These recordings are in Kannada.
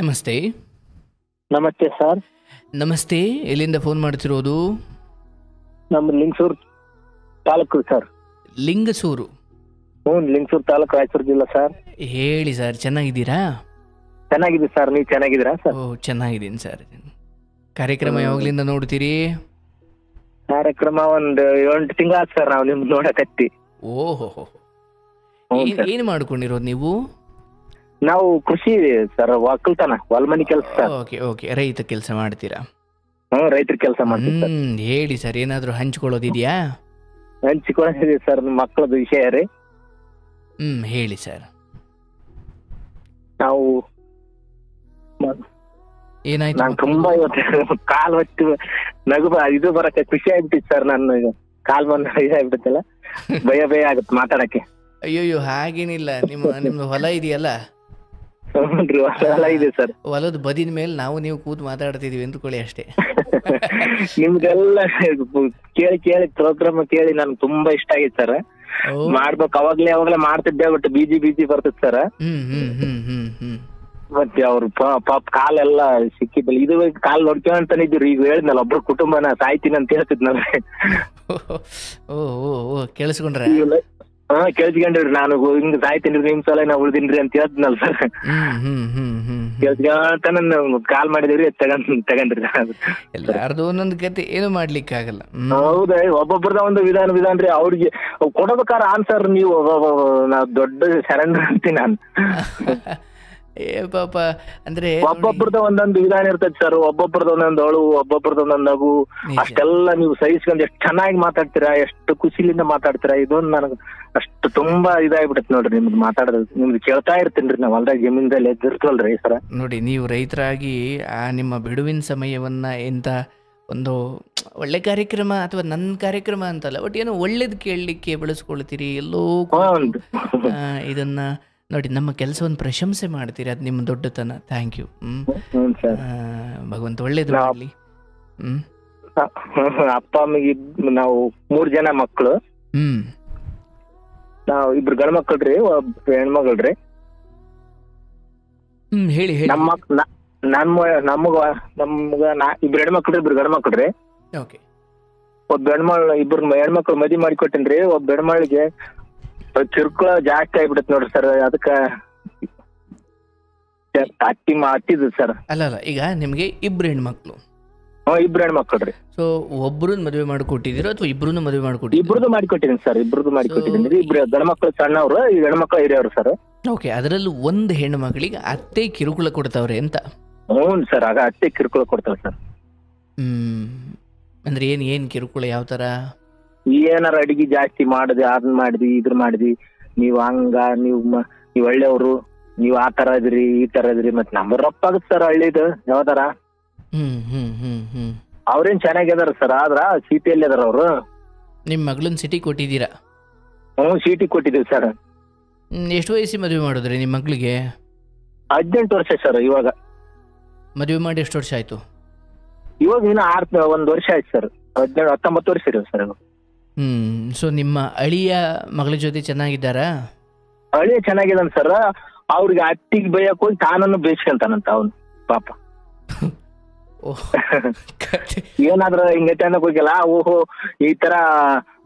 ನಮಸ್ತೆ. ನಮಸ್ತೆ ಸರ್. ನಮಸ್ತೆ. ಎಲ್ಲಿಂದ ಫೋನ್ ಮಾಡ್ತಿರೋದು? ನಮ್ಮ ಲಿಂಗಸೂರು ತಾಲೂಕು ಸರ್. ಲಿಂಗಸೂರು? ಲಿಂಗಸೂರು ತಾಲೂಕು, ರಾಯಚೂರು ಜಿಲ್ಲಾ ಸರ್. ಹೇಳಿ ಸರ್, ಚೆನ್ನಾಗಿದ್ದೀರಾ? ಚೆನ್ನಾಗಿದೆ ಸರ್, ನೀವು ಚೆನ್ನಾಗಿದ್ದೀರಾ ಸರ್? ಓ, ಚೆನ್ನಾಗಿದ್ದೀನಿ ಸರ್. ಕಾರ್ಯಕ್ರಮ ಯಾವಾಗಲಿಂದ ನೋಡ್ತೀರಿ? ಕಾರ್ಯಕ್ರಮ ಒಂದು 8 ತಿಂಗಳ ಸರ್ ನಾವು ನಿಮ್ಗೆ ನೋಡಕತ್ತಿ. ಓಹೋ, ಏನು ಮಾಡ್ಕೊಂಡಿರೋದು ನೀವು? ನಾವು ಕೃಷಿ ಸರ್, ಒಕ್ಕಲ್ತನ, ಹೊಲ್ಮನಿ ಕೆಲಸ ಸರ್. ಓಕೆ ಓಕೆ, ರೈತ ಕೆಲಸ ಮಾಡ್ತೀರಾ? ರೈತರ ಕೆಲಸ ಮಾಡ್ತೀವಿ ಸರ್. ಹೇಳಿ ಸರ್, ಏನಾದರೂ ಹಂಚ್ಕೊಳ್ಳೋದಿದೆಯಾ? ಹಂಚಿಕೊಂಡಿದ್ದೀವಿ ಸರ್, ಮಕ್ಕಳದ ವಿಷಯ ರೀ. ಹೇಳಿ ಸರ್. ನಾವು ಏನಾಯ್ತು? ನಾನು ತುಂಬಾ ಇವತ್ತು ಕಾಲ್ ಹೊತ್ತು ನಗು ಇದು ಬರಕ್ಕೆ ಖುಷಿ ಆಗ್ಬಿಟ್ಟಿತ್ತು ಸರ್. ನಾನು ಈಗ ಕಾಲ್ ಬಂದ ಇದಾಗ್ಬಿಡುತ್ತಲ್ಲ, ಭಯ ಆಗುತ್ತೆ ಮಾತಾಡಕ್ಕೆ. ಅಯ್ಯೋಯ್ಯೋ, ಹಾಗೇನಿಲ್ಲ. ನಿಮ್ದು ಹೊಲ ಇದೆಯಲ್ಲ? ಹೊಲ ಇದೆ ಸರ್. ಹೊಲದ ಬದಿನ ಮೇಲೆ ನಾವು ನೀವು ಕೂತು ಮಾತಾಡ್ತಿದೀವಿ ಅಂದ್ಕೊಳ್ಳಿ ಅಷ್ಟೇ. ನಿಮ್ದೆಲ್ಲ ಕೇಳಿ ಕೇಳಿ ಪ್ರೋಗ್ರಾಮ್ ಕೇಳಿ ನನ್ಗೆ ತುಂಬಾ ಇಷ್ಟ ಆಗಿತ್ತು ಸರ್. ಮಾಡ್ಬೇಕು, ಅವಾಗ್ಲೇ ಮಾಡ್ತಿದ್ದೆ, ಬಟ್ ಬಿಜಿ ಬರ್ತಿತ್ತು ಸರ್. ಮತ್ತೆ ಅವ್ರು ಪಾಪ ಕಾಲೆಲ್ಲ ಸಿಕ್ಕಿದ್ದಲ್ಲ, ಇದು ಕಾಲ್ ನೋಡ್ಕೊಂತಾನೆ ಇದ್ರು. ಈಗ ಹೇಳಿದ್ನಲ್ಲ, ಒಬ್ರು ಕುಟುಂಬನ ಸಾಯ್ತೀನಿ ಅಂತ ಹೇಳ್ತಿದ್ನಲ್ಲ. ಓ, ಕೇಳಿಸ್ಕೊಂಡ್ರ? ಕೇಳ್ಸ್ಕೊಂಡ್ರಿ, ನಾನು ಹಿಂಗ್ ಸಾಯ್ತೀನಿ ನಿಮ್ ಸಲ ನಾ ಉಳ್ದಿನ್ರಿ ಅಂತ ಹೇಳ್ತಿದ್ನಲ್ಲ ಸರ್. ಕೇಳ್ಸ್ಕೊಂತಾನ ಕಾಲ್ ಮಾಡಿದ್ರಿ, ತಗೊಂಡ್ರಿ. ಎಲ್ಲಾರ್ದು ಒಂದೊಂದು ಕತೆ, ಏನು ಮಾಡ್ಲಿಕ್ಕೆ ಆಗಲ್ಲ. ಹೌದಾ, ಒಬ್ಬೊಬ್ರದ ಒಂದು ವಿಧಾನ ರೀ. ಅವ್ರಿಗೆ ಕೊಡಬೇಕಾರ ಆನ್ಸರ್ ನೀವು ನಾ ದೊಡ್ಡ ಸರೆಂಡರ್ ಅಂತೀನಿ ನಾನು. ಪಾಪ ಅಂದ್ರೆ ಒಬ್ಬೊಬ್ರದ ಒಂದೊಂದು ವಿಧಾನ ಇರ್ತೈತಿ ಸರ್. ಒಬ್ಬೊಬ್ರದ ಒಂದೊಂದು ಅಳು, ಒಬ್ಬೊಬ್ರದ ಒಂದೊಂದು ನಗು, ಅಷ್ಟೆಲ್ಲ ನೀವು ಸಹಿಸ್ಕೊಂಡು ಎಷ್ಟು ಚೆನ್ನಾಗಿ ಮಾತಾಡ್ತೀರಾ, ಎಷ್ಟು ಖುಷಿಲಿಂದ ಮಾತಾಡ್ತೀರಾ. ಇದೊಂದು ನನಗೆ ಅಷ್ಟು ತುಂಬಾ ಇದಾಗ್ಬಿಡತ್ತೆ ನೋಡ್ರಿ ನಿಮ್ದು ಮಾತಾಡೋದು. ನಿಮ್ದು ಕೇಳ್ತಾ ಇರ್ತೀನಿ ನಾವು ಹೊಲ್ದಾಗ ಜಮೀನ್ದಲ್ಲಿ ಎದ್ದಿರ್ತವಲ್ರಿ ಸರ್. ನೋಡಿ, ನೀವು ರೈತರಾಗಿ ಆ ನಿಮ್ಮ ಬಿಡುವಿನ ಸಮಯವನ್ನ ಎಂತ ಒಂದು ಒಳ್ಳೆ ಕಾರ್ಯಕ್ರಮ, ಅಥವಾ ನನ್ನ ಕಾರ್ಯಕ್ರಮ ಅಂತಲ್ಲ, ಬಟ್ ಏನೋ ಒಳ್ಳೇದು ಕೇಳಲಿಕ್ಕೆ ಬಳಸ್ಕೊಳ್ತೀರಿ. ಎಲ್ಲೋ ಇದನ್ನ ನೋಡಿ, ನಮ್ಮ ಕೆಲಸವನ್ನು ಪ್ರಶಂಸೆ ಮಾಡ್ತೀರಿ. ಅದು ನಿಮ್ಮ ದೊಡ್ಡತನ. Thank you. ಭಗವಂತ ಒಳ್ಳೇದು ಮಾಡಲಿ. ಅಪ್ಪ ಅಮ್ಮಿಗೆ ನಾವು 3 ಜನ ಮಕ್ಕಳು. ನಾವು 2 ಗಂಡ ಮಕ್ಕಳ್ರಿ, ಒಬ್ಬ ಹೆಣ್ಮಗಳ್ರಿ. ಹೇಳಿ. ನಮ್ಗ 2 ಹೆಣ್ಮಕ್ಳ್ರಿ, 2 ಗಂಡ ಮಕ್ಕಳ್ರಿ. ಓಕೆ. ಒಬ್ಬ ಹೆಣ್ಮಳ್, 2 ಹೆಣ್ಮಕ್ಳು ಮದ್ವಿ ಮಾಡಿಕೊಟ್ಟೇನ್ರಿ. ಒಬ್ಬ ಹೆಣ್ಮಳಿಗೆ ಕಿರುಕುಳ ಜಾಸ್ತಿ ಆಗ್ಬಿಡತ್ ನೋಡ್ರಿ ಸರ್. ಅದಕ್ಕ ಹತ್ತಿದ್ದು ಸರ್. ಅಲ್ಲ, ಈಗ ನಿಮ್ಗೆ 2 ಹೆಣ್ಮಕ್ಳು? 2 ಹೆಣ್ಮಕ್ಳ್ರಿ. ಸೊ ಒಬ್ರನ್ನ ಮದುವೆ ಮಾಡಿಕೊಟ್ಟಿದ್ದೀರೋ ಅಥವಾ ಇಬ್ರು ಮದುವೆ ಮಾಡಿಕೊಟ್ಟಿದ್ದೀರೋ? ಇಬ್ರದ್ದು ಮಾಡಿಕೊಟ್ಟಿದ್ದೀನಿ ಸರ್. ಇಬ್ರದ್ದು ಮಾಡಿಕೊಟ್ಟಿದ್ದೀನಿ. 2 ಗಂಡ್ಮಕ್ಳು ಸಣ್ಣವ್ರು, ಈ ಹೆಣ್ಮಕ್ಳು ಹಿರಿಯವ್ರು ಸರ್. ಓಕೆ. ಅದರಲ್ಲೂ ಒಂದು ಹೆಣ್ಣು ಮಗಳಿಗೆ ಅತ್ತೆ ಕಿರುಕುಳ ಕೊಡ್ತಾವ್ರೆ ಅಂತ? ಹ್ಞೂ ಸರ್, ಆಗ ಅತ್ತೆ ಕಿರುಕುಳ ಕೊಡ್ತಾವೆ ಸರ್. ಅಂದ್ರೆ ಏನ್ ಕಿರುಕುಳ? ಯಾವ ತರ? ಏನಾರ ಅಡಿಗೆ ಜಾಸ್ತಿ ಮಾಡಿದ್ವಿ, ಅದನ್ನ ಮಾಡಿದ್ವಿ, ಇದ್ರ ಮಾಡಿದ್ವಿ, ನೀವ್ ಹಂಗ, ನೀವು ಒಳ್ಳೆಯವ್ರು, ನೀವ್ ಆ ತರ ಇದ್ರಿ, ಈ ತರ ಇದ್ರಿ. ಮತ್ ನಮ್ಗೆ ರೊಪ್ಪ ಆಗುತ್ತೆ ಸರ್ ಹಳ್ಳಿದು ಯಾವ್ದಾರ. ಅವ್ರೇನ್ ಚೆನ್ನಾಗಿದಾರ ಸರ್, ಆದ್ರ ಸಿಟಿಯಲ್ಲಿ ಅದಾರ ಅವ್ರು. ನಿಮ್ ಮಗಳನ್ನ ಸಿಟಿ ಕೊಟ್ಟಿದ್ದೀರಾ? ಸಿಟಿ ಕೊಟ್ಟಿದ್ದೀವಿ ಸರ್. ಎಷ್ಟು ವಯಸ್ಸಿಗೆ ಮದುವೆ ಮಾಡಿದ್ರಿ ನಿಮ್ ಮಗಳಿಗೆ? 18 ವರ್ಷ ಸರ್. ಇವಾಗ ಮದುವೆ ಮಾಡಿ ಎಷ್ಟು ವರ್ಷ ಆಯ್ತು? ಇವಾಗ ಇನ್ನು 1 ವರ್ಷ ಆಯ್ತು ಸರ್. 19 ವರ್ಷ ಇರೋ ಸರ್. ಸೊ ನಿಮ್ಮ ಅಳಿಯ ಮಗಳ ಜೊತೆ ಚೆನ್ನಾಗಿದ್ದಾರಾ? ಅಳಿಯ ಚೆನ್ನಾಗಿದ್ದಾನ ಸರ್. ಅವ್ರಿಗೆ ಅತ್ತಿಗೆ ಬೈಯಕ್ ಹೋಗಿ ತಾನನ್ನು ಬೇಯಿಸ್ಕೊಂತಾನಂತ ಅವನು ಪಾಪ. ಏನಾದ್ರ ಹಿಂಗೈತೆ ಅನ್ನಕ್ ಹೋಗಿಲ್ಲ. ಓಹೋ, ಈ ತರ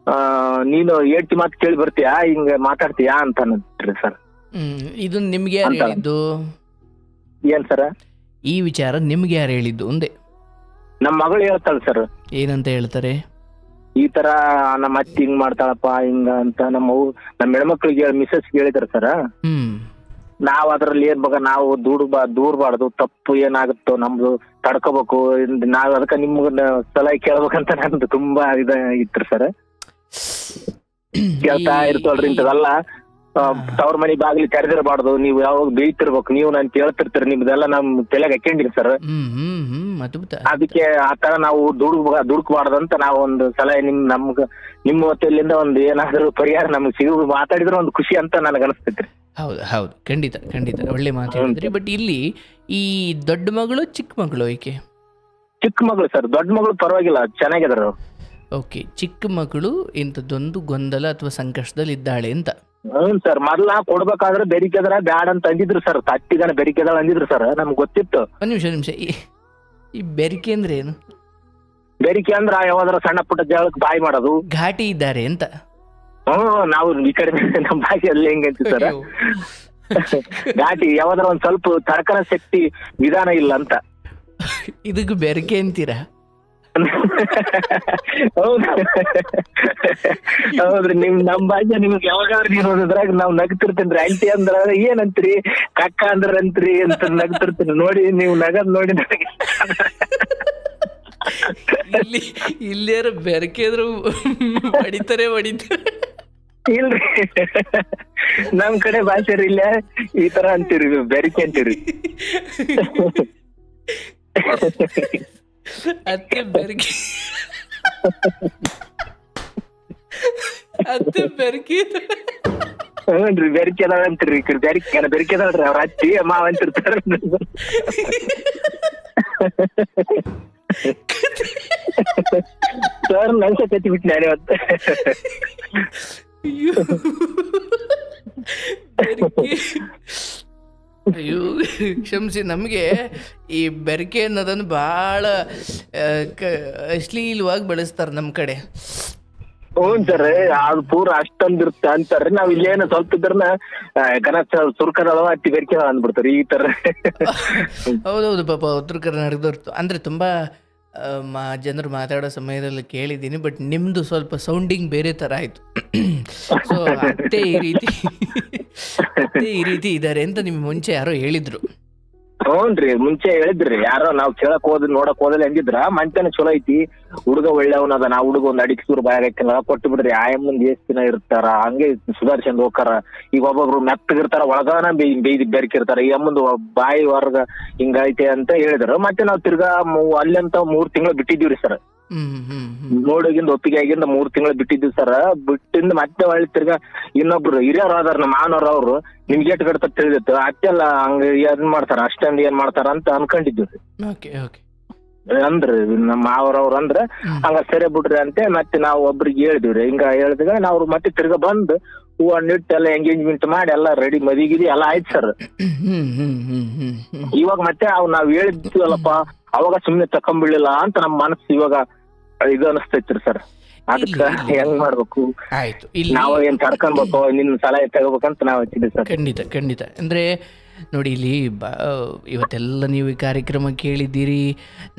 ನೀನು ಹೇಳ್ತಿ ಮಾತು ಕೇಳಿ ಬರ್ತೀಯಾ, ಹಿಂಗ ಮಾತಾಡ್ತೀಯಾ ಅಂತಾನಂತ್ರಿ ಸರ್. ಇದು ನಿಮ್ಗೆ ಯಾರು ಹೇಳಿದ್ದು? ಏನ್ ಸರ? ಈ ವಿಚಾರ ನಿಮ್ಗೆ ಯಾರು ಹೇಳಿದ್ದು ಅಂದೆ? ನಮ್ ಮಗಳು ಹೇಳ್ತಾಳ ಸರ್. ಏನಂತ ಹೇಳ್ತಾರೆ? ಈ ತರ ನಮ್ಮ ಅತ್ತಿ ಹಿಂಗ್ ಮಾಡ್ತಾಳಪ್ಪ, ಹಿಂಗ ಅಂತ ನಮ್ಮ ಹೆಣ್ಮಕ್ಳಿಗೆ ಮಿಸಸ್ ಹೇಳಿದಾರ ಸರ್. ನಾವ್ ಅದ್ರಲ್ಲಿ ಏನ್ ನಾವು ದೂರ್ಬಾರ್ದು, ತಪ್ಪು ಏನಾಗುತ್ತೋ ನಮ್ದು ತಡ್ಕೋಬೇಕು, ನಾವ್ ಅದಕ್ಕ ನಿಮ್ಗ ಸಲಹೆ ಕೇಳ್ಬೇಕಂತ ನಂದು ತುಂಬಾ ಇತ್ತು ಸರ್. ಕೇಳ್ತಾ ಇರ್ತವಲ್ರಿ ಇಂಥದೆಲ್ಲ. ತವ್ರ ಮನಿ ಬಾಗಿಲಿ ತೆರೆದಿರಬಾರ್ದು, ನೀವು ಯಾವಾಗ ಬೇಯ್ತಿರ್ಬೇಕು, ನೀವು ನಾನು ಕೇಳ್ತಿರ್ತೀರಿ, ನಿಮ್ದೆಲ್ಲ ನಮ್ ತಲೆಗೆ ಹಾಕೊಂಡಿರಿ ಸರ್. ಅದಕ್ಕೆ ಆತರ ನಾವು ದುಡುಕ್ಬಾರ್ದು ಅಂತ ನಾವು ಒಂದು ಸಲಹೆ ನಿಮ್ಮ ಹೊತ್ತಲಿಂದ ಒಂದು ಏನಾದ್ರು ಪರಿಹಾರ ನಮ್ಗೆ ಸಿಗೋದು ಮಾತಾಡಿದ್ರೆ ಒಂದು ಖುಷಿ ಅಂತ ನನಗೆ ಅನಿಸ್ತೈತ್ರಿ. ಹೌದು, ಖಂಡಿತ ಒಳ್ಳೆ ಮಾತು ಹೇಳಿದ್ರಿ. ಬಟ್ ಇಲ್ಲಿ ಈ ದೊಡ್ಡ ಮಗಳು ಚಿಕ್ಕ ಮಗಳು ಏಕೆ? ಚಿಕ್ಕ ಮಗಳು ಸರ್. ದೊಡ್ಡ ಮಗಳು ಪರವಾಗಿಲ್ಲ, ಚೆನ್ನಾಗಿದಾರ. ಓಕೆ, ಚಿಕ್ಕ ಮಗಳು ಇಂಥದ್ದೊಂದು ಗೊಂದಲ ಅಥವಾ ಸಂಕಷ್ಟದಲ್ಲಿ ಇದ್ದಾಳೆ ಅಂತ. ಹ್ಞೂ ಸರ್, ಮೊದ್ಲ ಕೊಡ್ಬೇಕಾದ್ರೆ ಬೆರಿಕೆದ್ರ ಬ್ಯಾಡ ಅಂತ ಅಂದಿದ್ರು ಸರ್, ತಟ್ಟಿಗನ ಬೆರಿಕೆದಾಳ ಅಂದಿದ್ರು ಸರ್, ನಮ್ಗೆ ಗೊತ್ತಿತ್ತು. ಒಂದು ನಿಮಿಷ, ಈ ಬೆರಿಕೆ ಅಂದ್ರೆ ಏನು? ಬೆರಿಕೆ ಅಂದ್ರ ಯಾವ್ದಾರ ಸಣ್ಣ ಪುಟ್ಟ ಜಾಗಕ್ಕೆ ಬಾಯಿ ಮಾಡೋದು. ಘಾಟಿ ಇದ್ದಾರೆ ಅಂತ. ನಾವು ಈ ಕಡೆ ನಮ್ಮ ಭಾಷೆಯಲ್ಲಿ ಹೆಂಗಂತ ಸರ್, ಘಾಟಿ ಯಾವ್ದಾರ ಒಂದ್ ಸ್ವಲ್ಪ ತಡ್ಕನ ಶಕ್ತಿ ವಿಧಾನ ಇಲ್ಲ ಅಂತ. ಇದಕ್ಕೆ ಬೆರಿಕೆ ಅಂತೀರಾ? ಹೌದ್ರಿ, ನಮ್ ಭಾಷೆ ನಿಮ್ಗೆ ಯಾವಾಗಾದ್ರೂ ನೀವು ನೋಡಿದ್ರಾಗ ನಾವ್ ನಗ್ತಿರ್ತೇನ್ರಿ. ಆಂಟಿ ಅಂದ್ರ ಏನಂತ್ರಿ, ಕಕ್ಕ ಅಂದ್ರ ಅಂತ್ರಿ ಅಂತ ನಗ್ತಿರ್ತೀನಿ. ನೋಡಿ ನೀವು ನಗದ್ ನೋಡಿ ನನಗೆ ಇಲ್ಲೇರ ಬೆರಕೆ ಆದ್ರೂ ಹೊಡಿತಾರೆ. ಇಲ್ರಿ, ನಮ್ ಕಡೆ ಭಾಷೆ ಇಲ್ಲ ಈ ತರ ಅಂತೀರಿ, ಬೆರಿಕೆ ಅಂತೀರಿ. ಅತ್ತೆ ಬೆರಕೆ ಹ್ಞೂನ್ರಿ, ಬೆರಿಕೆದಾಳ ಅಂತೀರಿ. ಬೆರಿಕೆದಾಳ್ರಿ ಅವ್ರ ಅತ್ತಿ ಮಾವ ಅಂತಿರ್ತಾರ. ಸರ್ ನನ್ಸ ಕತ್ತಿ ಬಿಟ್ಟು ನಾನು ಇವತ್ತು. ಅಯ್ಯೋ ಕ್ಷಮಿಸಿ, ನಮಗೆ ಈ ಬೆರಕೆ ಅನ್ನೋದನ್ನು ಬಹಳ ಅಶ್ಲೀಲವಾಗಿ ಬಳಸ್ತಾರೆ ನಮ್ಮ ಕಡೆ. ಹ್ಞೂ ಸರ್, ಅದು ಪೂರ ಅಷ್ಟೊಂದಿರುತ್ತೆ ಅಂತಾರ್ರಿ. ನಾವ್ ಇಲ್ಲೇನ ಸ್ವಲ್ಪ ಇದ್ರನ್ನ ಕನಸ ಸುರ್ಕದವ ಅತ್ತಿ ಬೆರಿಕೆ ಅಂದ್ಬಿಡ್ತಾರೆ ಈ ತರ. ಹೌದೌದು, ಪಾಪ ಉತ್ತರ ಕರ್ನಾಟಕದವ್ರು ಅಂದ್ರೆ ತುಂಬಾ ಜನರು ಮಾತಾಡೋ ಸಮಯದಲ್ಲಿ ಕೇಳಿದ್ದೀನಿ. ಬಟ್ ನಿಮ್ದು ಸ್ವಲ್ಪ ಸೌಂಡಿಂಗ್ ಬೇರೆ ತರ ಆಯ್ತು. ಸೊ ಅತ್ತೆ ಈ ರೀತಿ ಇದ್ದಾರೆ ಅಂತ ನಿಮ್ಗೆ ಮುಂಚೆ ಯಾರೋ ಹೇಳಿದ್ರು. ಹ್ಞೂನ್ರಿ, ಮುಂಚೆ ಹೇಳಿದ್ರಿ ಯಾರೋ, ನಾವ್ ಕೇಳಕ್ ಹೋದ್ ನೋಡಕ್ ಹೋದಲ್ಲಿ ಅಂದಿದ್ರ. ಮಂಚನ ಚಲೋ ಐತಿ, ಹುಡುಗ ಒಳ್ಳೆಯವನದ, ನಾ ಹುಡುಗ ಒಂದ್ ಅಡಿಗೆ ಸೂರು ಬಾಯಾಗ ಹಾಕಿಲ್ಲ ಕೊಟ್ಟು ಬಿಡ್ರಿ, ಆಯಮ್ಮಂದ್ ಎಷ್ಟ್ ದಿನ ಇರ್ತಾರ ಹಂಗೆ ಸುಧಾರ್ಸಂದ್ ಹೋಗ್ತಾರ. ಈಗ ಒಬ್ಬೊಬ್ರು ಮೆತ್ತಗಿರ್ತಾರ, ಒಳಗಾನ ಬೇಯ್ದು ಬೆರ್ಕಿರ್ತಾರ, ಈ ಅಮ್ಮಂದು ಬಾಯಿ ವರ್ಗ ಹಿಂಗೈತೆ ಅಂತ ಹೇಳಿದ್ರು. ಮತ್ತೆ ನಾವ್ ತಿರ್ಗಾ ಅಲ್ಲಂತ 3 ತಿಂಗಳು ಬಿಟ್ಟಿದೀವ್ರಿ ಸರ್. ನೋಡೋಗಿಂದ ಒಪ್ಪಿಗೆ ಆಗಿಂದ 3 ತಿಂಗಳು ಬಿಟ್ಟಿದ್ವಿ ಸರ್. ಬಿಟ್ಟಿಂದ ಮತ್ತೆ ಒಳ್ಳೆ ತಿರ್ಗಾ ಇನ್ನೊಬ್ರು ಹಿರಿಯವ್ರು ಆದಾರ, ನಮ್ಮ ಮಾನವ್ರ ಅವ್ರು, ನಿಮ್ಗೆ ಏಟ್ ಕಡ್ತ ತಿಳಿದಿತ್ತು ಅತ್ತೆಲ್ಲ ಹಂಗ ಏನ್ ಮಾಡ್ತಾರ ಅಷ್ಟೊಂದು ಏನ್ ಮಾಡ್ತಾರ ಅಂತ ಅನ್ಕೊಂಡಿದ್ವಿ. ಅಂದ್ರಿ ನಮ್ಮ ಮಾವರವ್ರು ಅಂದ್ರ ಹಂಗ ಸರಿ ಬಿಡ್ರಿ ಅಂತ ಮತ್ತೆ ನಾವು ಒಬ್ರಿಗೆ ಹೇಳಿದ್ವಿ. ಹಿಂಗ ಹೇಳಿದಾಗ ನಾವು ಮತ್ತೆ ತಿರ್ಗಾ ಬಂದು ಹೂವ ನಿಟ್ಟು ಎಲ್ಲ ಎಂಗೇಜ್ಮೆಂಟ್ ಮಾಡಿ ಎಲ್ಲ ರೆಡಿ, ಮದಿಗಿದಿ ಎಲ್ಲ ಆಯ್ತು ಸರ್. ಇವಾಗ ಮತ್ತೆ ನಾವ್ ಹೇಳಿದ್ವಲ್ಲಪ್ಪ ಅವಾಗ ಸುಮ್ನೆ ತಕೊಂಬಿಡ್ಲಿಲ್ಲ ಅಂತ ನಮ್ಮ ಮನಸ್ಸು ಇವಾಗ ಇದು ಅನಿಸ್ತೈತ್ರಿ ಸರ್. ಅದಕ್ಕ ಹೆಂಗ್ ಮಾಡ್ಬೇಕು, ನಾವ್ ಏನ್ ತಡ್ಕೊಬೇಕು, ನಿನ್ ಸಲಹೆ ತಗೋಬೇಕಂತ ನಾವ್ ಹಚ್ಚಿದ್ವಿ ಸರ್. ಖಂಡಿತ ಅಂದ್ರೆ ನೋಡಿ, ಇಲ್ಲಿ ಇವತ್ತೆಲ್ಲ ನೀವು ಈ ಕಾರ್ಯಕ್ರಮ ಕೇಳಿದ್ದೀರಿ.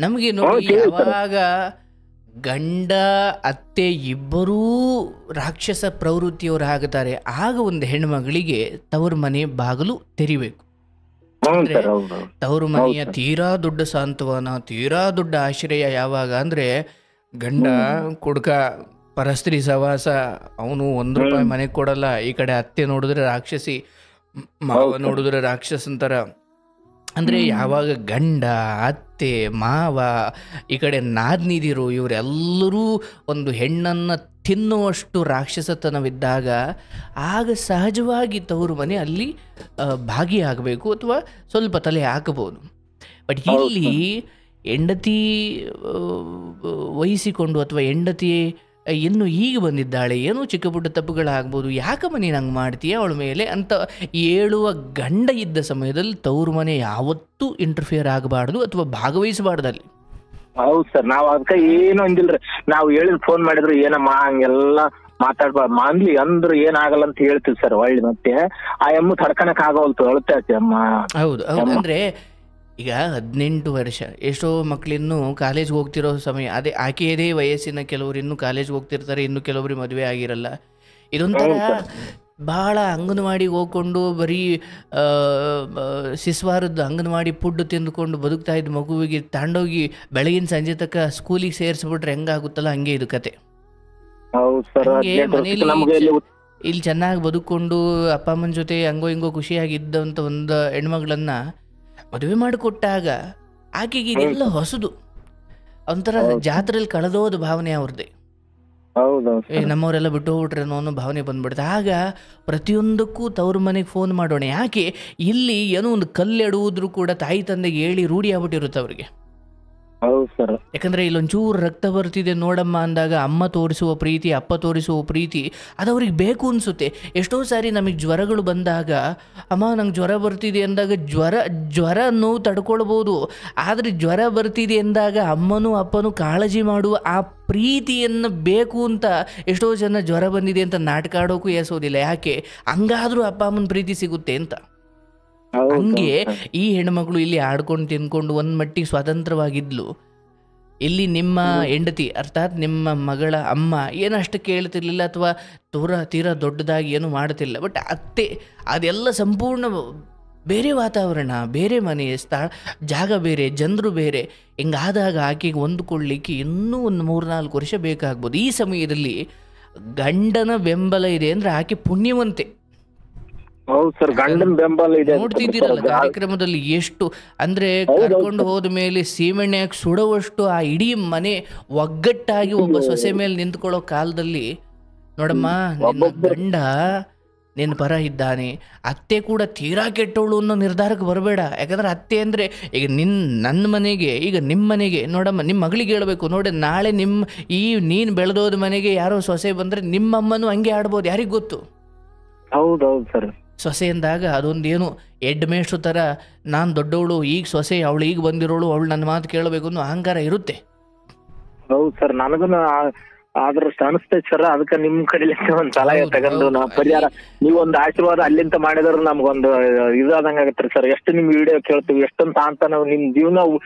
ನಮಗೆ ನೋಡಿ, ಯಾವಾಗ ಗಂಡ ಅತ್ತೆ ಇಬ್ಬರೂ ರಾಕ್ಷಸ ಪ್ರವೃತ್ತಿಯವರು ಆಗುತ್ತಾರೆ, ಆಗ ಒಂದು ಹೆಣ್ಮಗಳಿಗೆ ತವರು ಮನೆ ಬಾಗಿಲು ತೆರಿಬೇಕು. ತವರು ಮನೆಯ ತೀರಾ ದೊಡ್ಡ ಸಾಂತ್ವನ, ತೀರಾ ದೊಡ್ಡ ಆಶ್ರಯ ಯಾವಾಗ ಅಂದ್ರೆ, ಗಂಡ ಕುಡ್ಕ, ಪರಸ್ತ್ರೀ ಸವಾಸ, ಅವನು 1 ರೂಪಾಯಿ ಮನೆಗೆ ಕೊಡಲ್ಲ. ಈ ಕಡೆ ಅತ್ತೆ ನೋಡಿದ್ರೆ ರಾಕ್ಷಸಿ, ಮಾವ ನೋಡಿದ್ರೆ ರಾಕ್ಷಸಂತರ. ಅಂದ್ರೆ ಯಾವಾಗ ಗಂಡ ಅತ್ತೆ ಮಾವ ಈ ಕಡೆ ನಾದ್ನಿದಿರು ಇವರೆಲ್ಲರೂ ಒಂದು ಹೆಣ್ಣನ್ನು ತಿನ್ನುವಷ್ಟು ರಾಕ್ಷಸತನವಿದ್ದಾಗ, ಆಗ ಸಹಜವಾಗಿ ತವರು ಮನೆ ಅಲ್ಲಿ ಭಾಗಿಯಾಗಬೇಕು ಅಥವಾ ಸ್ವಲ್ಪ ತಲೆ ಹಾಕಬಹುದು. ಬಟ್ ಇಲ್ಲಿ ಹೆಂಡತಿ ವಹಿಸಿಕೊಂಡು ಅಥವಾ ಹೆಂಡತಿ ಇನ್ನು ಈಗ ಬಂದಿದ್ದಾಳೆ, ಏನೋ ಚಿಕ್ಕ ಪುಟ್ಟ ತಪ್ಪುಗಳಾಗ್ಬೋದು, ಯಾಕಮ್ಮ ನೀನು ಹಂಗೆ ಮಾಡ್ತೀಯ ಅವಳ ಮೇಲೆ ಅಂತ ಹೇಳುವ ಗಂಡ ಇದ್ದ ಸಮಯದಲ್ಲಿ ತವರು ಮನೆ ಯಾವತ್ತೂ ಇಂಟರ್ಫಿಯರ್ ಆಗಬಾರ್ದು ಅಥವಾ ಭಾಗವಹಿಸಬಾರ್ದು ಅಲ್ಲಿ. ಹೌದು ಸರ್, ನಾವ್ ಅದಕ್ಕೆ ಏನು ಅಂದಿಲ್ರಿ. ನಾವು ಹೇಳಿದ್ ಫೋನ್ ಮಾಡಿದ್ರು ಏನಮ್ಮ ಹಂಗೆಲ್ಲ ಮಾತಾಡ್ಬಾರ್ದು ಮಾನ್ಲಿ ಅಂದ್ರೆ ಏನಾಗಲ್ಲ ಅಂತ ಹೇಳ್ತೀವಿ ಸರ್. ಒಳ್ಳೆ ಮತ್ತೆ ಆ ಎಮ್ಮ ತಡ್ಕಣಕ್ ಆಗೋಲ್ತು, ಅಳ್ತೈತಿ ಅಮ್ಮ. ಹೌದು, ಅಂದ್ರೆ ಈಗ 18 ವರ್ಷ ಎಷ್ಟೋ ಮಕ್ಕಳಿನ್ನೂ ಕಾಲೇಜ್ಗೆ ಹೋಗ್ತಿರೋ ಸಮಯ. ಅದೇ ಆಕೆಯದೇ ವಯಸ್ಸಿನ ಕೆಲವರು ಇನ್ನೂ ಕಾಲೇಜ್ಗೆ ಹೋಗ್ತಿರ್ತಾರೆ, ಇನ್ನು ಕೆಲವರಿಗೆ ಮದುವೆ ಆಗಿರಲ್ಲ. ಇದೊಂಥರ ಭಾಳ ಅಂಗನವಾಡಿಗೆ ಹೋಗ್ಕೊಂಡು ಬರೀ ಶಿಸ್ವಾರದ್ದು ಅಂಗನವಾಡಿ ಫುಡ್ ತಿಂದುಕೊಂಡು ಬದುಕ್ತಾ ಇದ್ದ ಮಗುವಿಗೆ ತಾಂಡೋಗಿ ಬೆಳಗಿನ ಸಂಜೆ ತನಕ ಸ್ಕೂಲಿಗೆ ಸೇರಿಸ್ಬಿಟ್ರೆ ಹೆಂಗಾಗುತ್ತಲ್ಲ ಹಂಗೆ ಇದು ಕತೆ. ಮನೇಲಿ ಇಲ್ಲಿ ಚೆನ್ನಾಗಿ ಬದುಕೊಂಡು ಅಪ್ಪ ಅಮ್ಮನ ಜೊತೆ ಹಂಗೋ ಹಿಂಗೋ ಖುಷಿಯಾಗಿದ್ದಂಥ ಒಂದು ಹೆಣ್ಮಗಳನ್ನ ಮದುವೆ ಮಾಡಿಕೊಟ್ಟಾಗ ಆಕೆಗೆ ಇದೆಲ್ಲ ಹೊಸದು, ಒಂಥರ ಜಾತ್ರೆಯಲ್ಲಿ ಕಳೆದೋದ ಭಾವನೆ ಅವ್ರದ್ದೇ. ನಮ್ಮವರೆಲ್ಲ ಬಿಟ್ಟು ಹೋಗ್ಬಿಟ್ರೆ ಅನ್ನೋ ಭಾವನೆ ಬಂದ್ಬಿಡುತ್ತೆ. ಆಗ ಪ್ರತಿಯೊಂದಕ್ಕೂ ತವ್ರ ಮನೆಗೆ ಫೋನ್ ಮಾಡೋಣ. ಯಾಕೆ ಇಲ್ಲಿ ಏನೋ ಒಂದು ಕಲ್ಲೆಡುವುದ್ರು ಕೂಡ ತಾಯಿ ತಂದೆಗೆ ಹೇಳಿ ರೂಢಿ ಆಗ್ಬಿಟ್ಟಿರುತ್ತೆ ಅವ್ರಿಗೆ. ಹೌದು ಸರ್. ಯಾಕಂದ್ರೆ ಇಲ್ಲೊಂಚೂರು ರಕ್ತ ಬರ್ತಿದೆ ನೋಡಮ್ಮ ಅಂದಾಗ ಅಮ್ಮ ತೋರಿಸುವ ಪ್ರೀತಿ, ಅಪ್ಪ ತೋರಿಸುವ ಪ್ರೀತಿ ಅದು ಅವ್ರಿಗೆ ಬೇಕು ಅನಿಸುತ್ತೆ. ಎಷ್ಟೋ ಸಾರಿ ನಮಗೆ ಜ್ವರಗಳು ಬಂದಾಗ ಅಮ್ಮ ನಂಗೆ ಜ್ವರ ಬರ್ತಿದೆ ಅಂದಾಗ ಜ್ವರ ನೋವು ತಡ್ಕೊಳ್ಬೋದು, ಆದರೆ ಜ್ವರ ಬರ್ತಿದೆ ಅಂದಾಗ ಅಮ್ಮನೂ ಅಪ್ಪನೂ ಕಾಳಜಿ ಮಾಡುವ ಆ ಪ್ರೀತಿಯನ್ನು ಬೇಕು ಅಂತ ಎಷ್ಟೋ ಜನ ಜ್ವರ ಬಂದಿದೆ ಅಂತ ನಾಟಕ ಆಡೋಕ್ಕೂ ಎಸೋದಿಲ್ಲ. ಯಾಕೆ? ಹಂಗಾದ್ರೂ ಅಪ್ಪ ಅಮ್ಮನ ಪ್ರೀತಿ ಸಿಗುತ್ತೆ ಅಂತ. ಹಂಗೆ ಈ ಹೆಣ್ಮಗಳು ಇಲ್ಲಿ ಆಡ್ಕೊಂಡು ತಿನ್ಕೊಂಡು ಒಂದು ಮಟ್ಟಿಗೆ ಸ್ವತಂತ್ರವಾಗಿದ್ಲು. ಇಲ್ಲಿ ನಿಮ್ಮ ಹೆಂಡತಿ ಅರ್ಥಾತ್ ನಿಮ್ಮ ಮಗಳ ಅಮ್ಮ ಏನಷ್ಟು ಕೇಳ್ತಿರ್ಲಿಲ್ಲ ಅಥವಾ ತೀರಾ ದೊಡ್ಡದಾಗಿ ಏನು ಮಾಡ್ತಿಲ್ಲ. ಬಟ್ ಅತ್ತೆ ಅದೆಲ್ಲ ಸಂಪೂರ್ಣ ಬೇರೆ ವಾತಾವರಣ, ಬೇರೆ ಮನೆ, ಜಾಗ ಬೇರೆ, ಜನರು ಬೇರೆ. ಹಿಂಗಾದಾಗ ಆಕೆಗೆ ಹೊಂದ್ಕೊಳ್ಳಿಕ್ಕೆ ಇನ್ನೂ ಒಂದು 3-4 ವರ್ಷ ಬೇಕಾಗ್ಬೋದು. ಈ ಸಮಯದಲ್ಲಿ ಗಂಡನ ಬೆಂಬಲ ಇದೆ ಅಂದರೆ ಆಕೆ ಪುಣ್ಯವಂತೆ. ಹೌದು ಸರ್, ಗಂಡನ ಬೆಂಬಲ ಇದೆ. ನೋಡ್ತಿದ್ದೀರಲ್ಲ ಕಾರ್ಯಕ್ರಮದಲ್ಲಿ ಎಷ್ಟು ಅಂದ್ರೆ ಕರ್ಕೊಂಡು ಹೋದ ಮೇಲೆ ಸೀಮೆಣ್ಣೆ ಹಾಕಿ ಸುಡುವಷ್ಟು ಆ ಇಡೀ ಮನೆ ಒಗ್ಗಟ್ಟಾಗಿ ಒಬ್ಬ ಸೊಸೆ ಮೇಲೆ ನಿಂತ್ಕೊಳ್ಳೋ ಕಾಲದಲ್ಲಿ ನೋಡಮ್ಮ, ನಿನ್ನ ಗಂಡ ನಿನ್ನ ಪರ ಇದ್ದಾನೆ. ಅತ್ತೆ ಕೂಡ ತೀರಾ ಕೆಟ್ಟವಳು ಅನ್ನೋ ನಿರ್ಧಾರಕ್ಕೆ ಬರಬೇಡ. ಯಾಕಂದ್ರೆ ಅತ್ತೆ ಅಂದರೆ ಈಗ ನನ್ನ ಮನೆಗೆ, ಈಗ ನಿಮ್ಮ ಮನೆಗೆ ನೋಡಮ್ಮ, ನಿಮ್ಮ ಮಗಳಿಗೆ ಹೇಳ್ಬೇಕು ನೋಡಿ, ನಾಳೆ ನೀನು ಬೆಳೆದೋದ ಮನೆಗೆ ಯಾರೋ ಸೊಸೆ ಬಂದರೆ ನಿಮ್ಮಮ್ಮನೂ ಹಂಗೆ ಆಡ್ಬೋದು, ಯಾರಿಗೆ ಗೊತ್ತು. ಹೌದೌದು ಸರ್. ಸೊಸೆ ಅಂದಾಗ ಅದೊಂದೇನು ಎಡ್ ಮೇಷ್ಟ್ರು ಥರ ನಾನು ದೊಡ್ಡವಳು, ಈಗ ಸೊಸೆ ಅವಳು ಈಗ ಬಂದಿರೋಳು, ಅವಳು ನನ್ನ ಮಾತು ಕೇಳಬೇಕು ಅನ್ನೋ ಅಹಂಕಾರ ಇರುತ್ತೆ. ಹೌದು ಸರ್, ನನಗೂ ಆದ್ರಷ್ಟು ಅನಿಸ್ತೈತೆ ಸರ್. ಅದಕ್ಕೆ ನಿಮ್ ಕಡೆ ಒಂದ್ ಸಲಹೆ ತಗೊಂಡು ನಾವು ಪರಿಹಾರ, ನೀವೊಂದು ಆಶೀರ್ವಾದ ಅಲ್ಲಿಂತ ಮಾಡಿದ್ರು ನಮ್ಗೊಂದು ಇದಾದಂಗ ಆಗತ್ರಿ ಸರ್. ಎಷ್ಟು ನಿಮ್ ವಿಡಿಯೋ ಕೇಳ್ತೀವಿ, ಎಷ್ಟೊಂತ ಅಂತ ನಾವು ನಿಮ್ ಜೀವನ,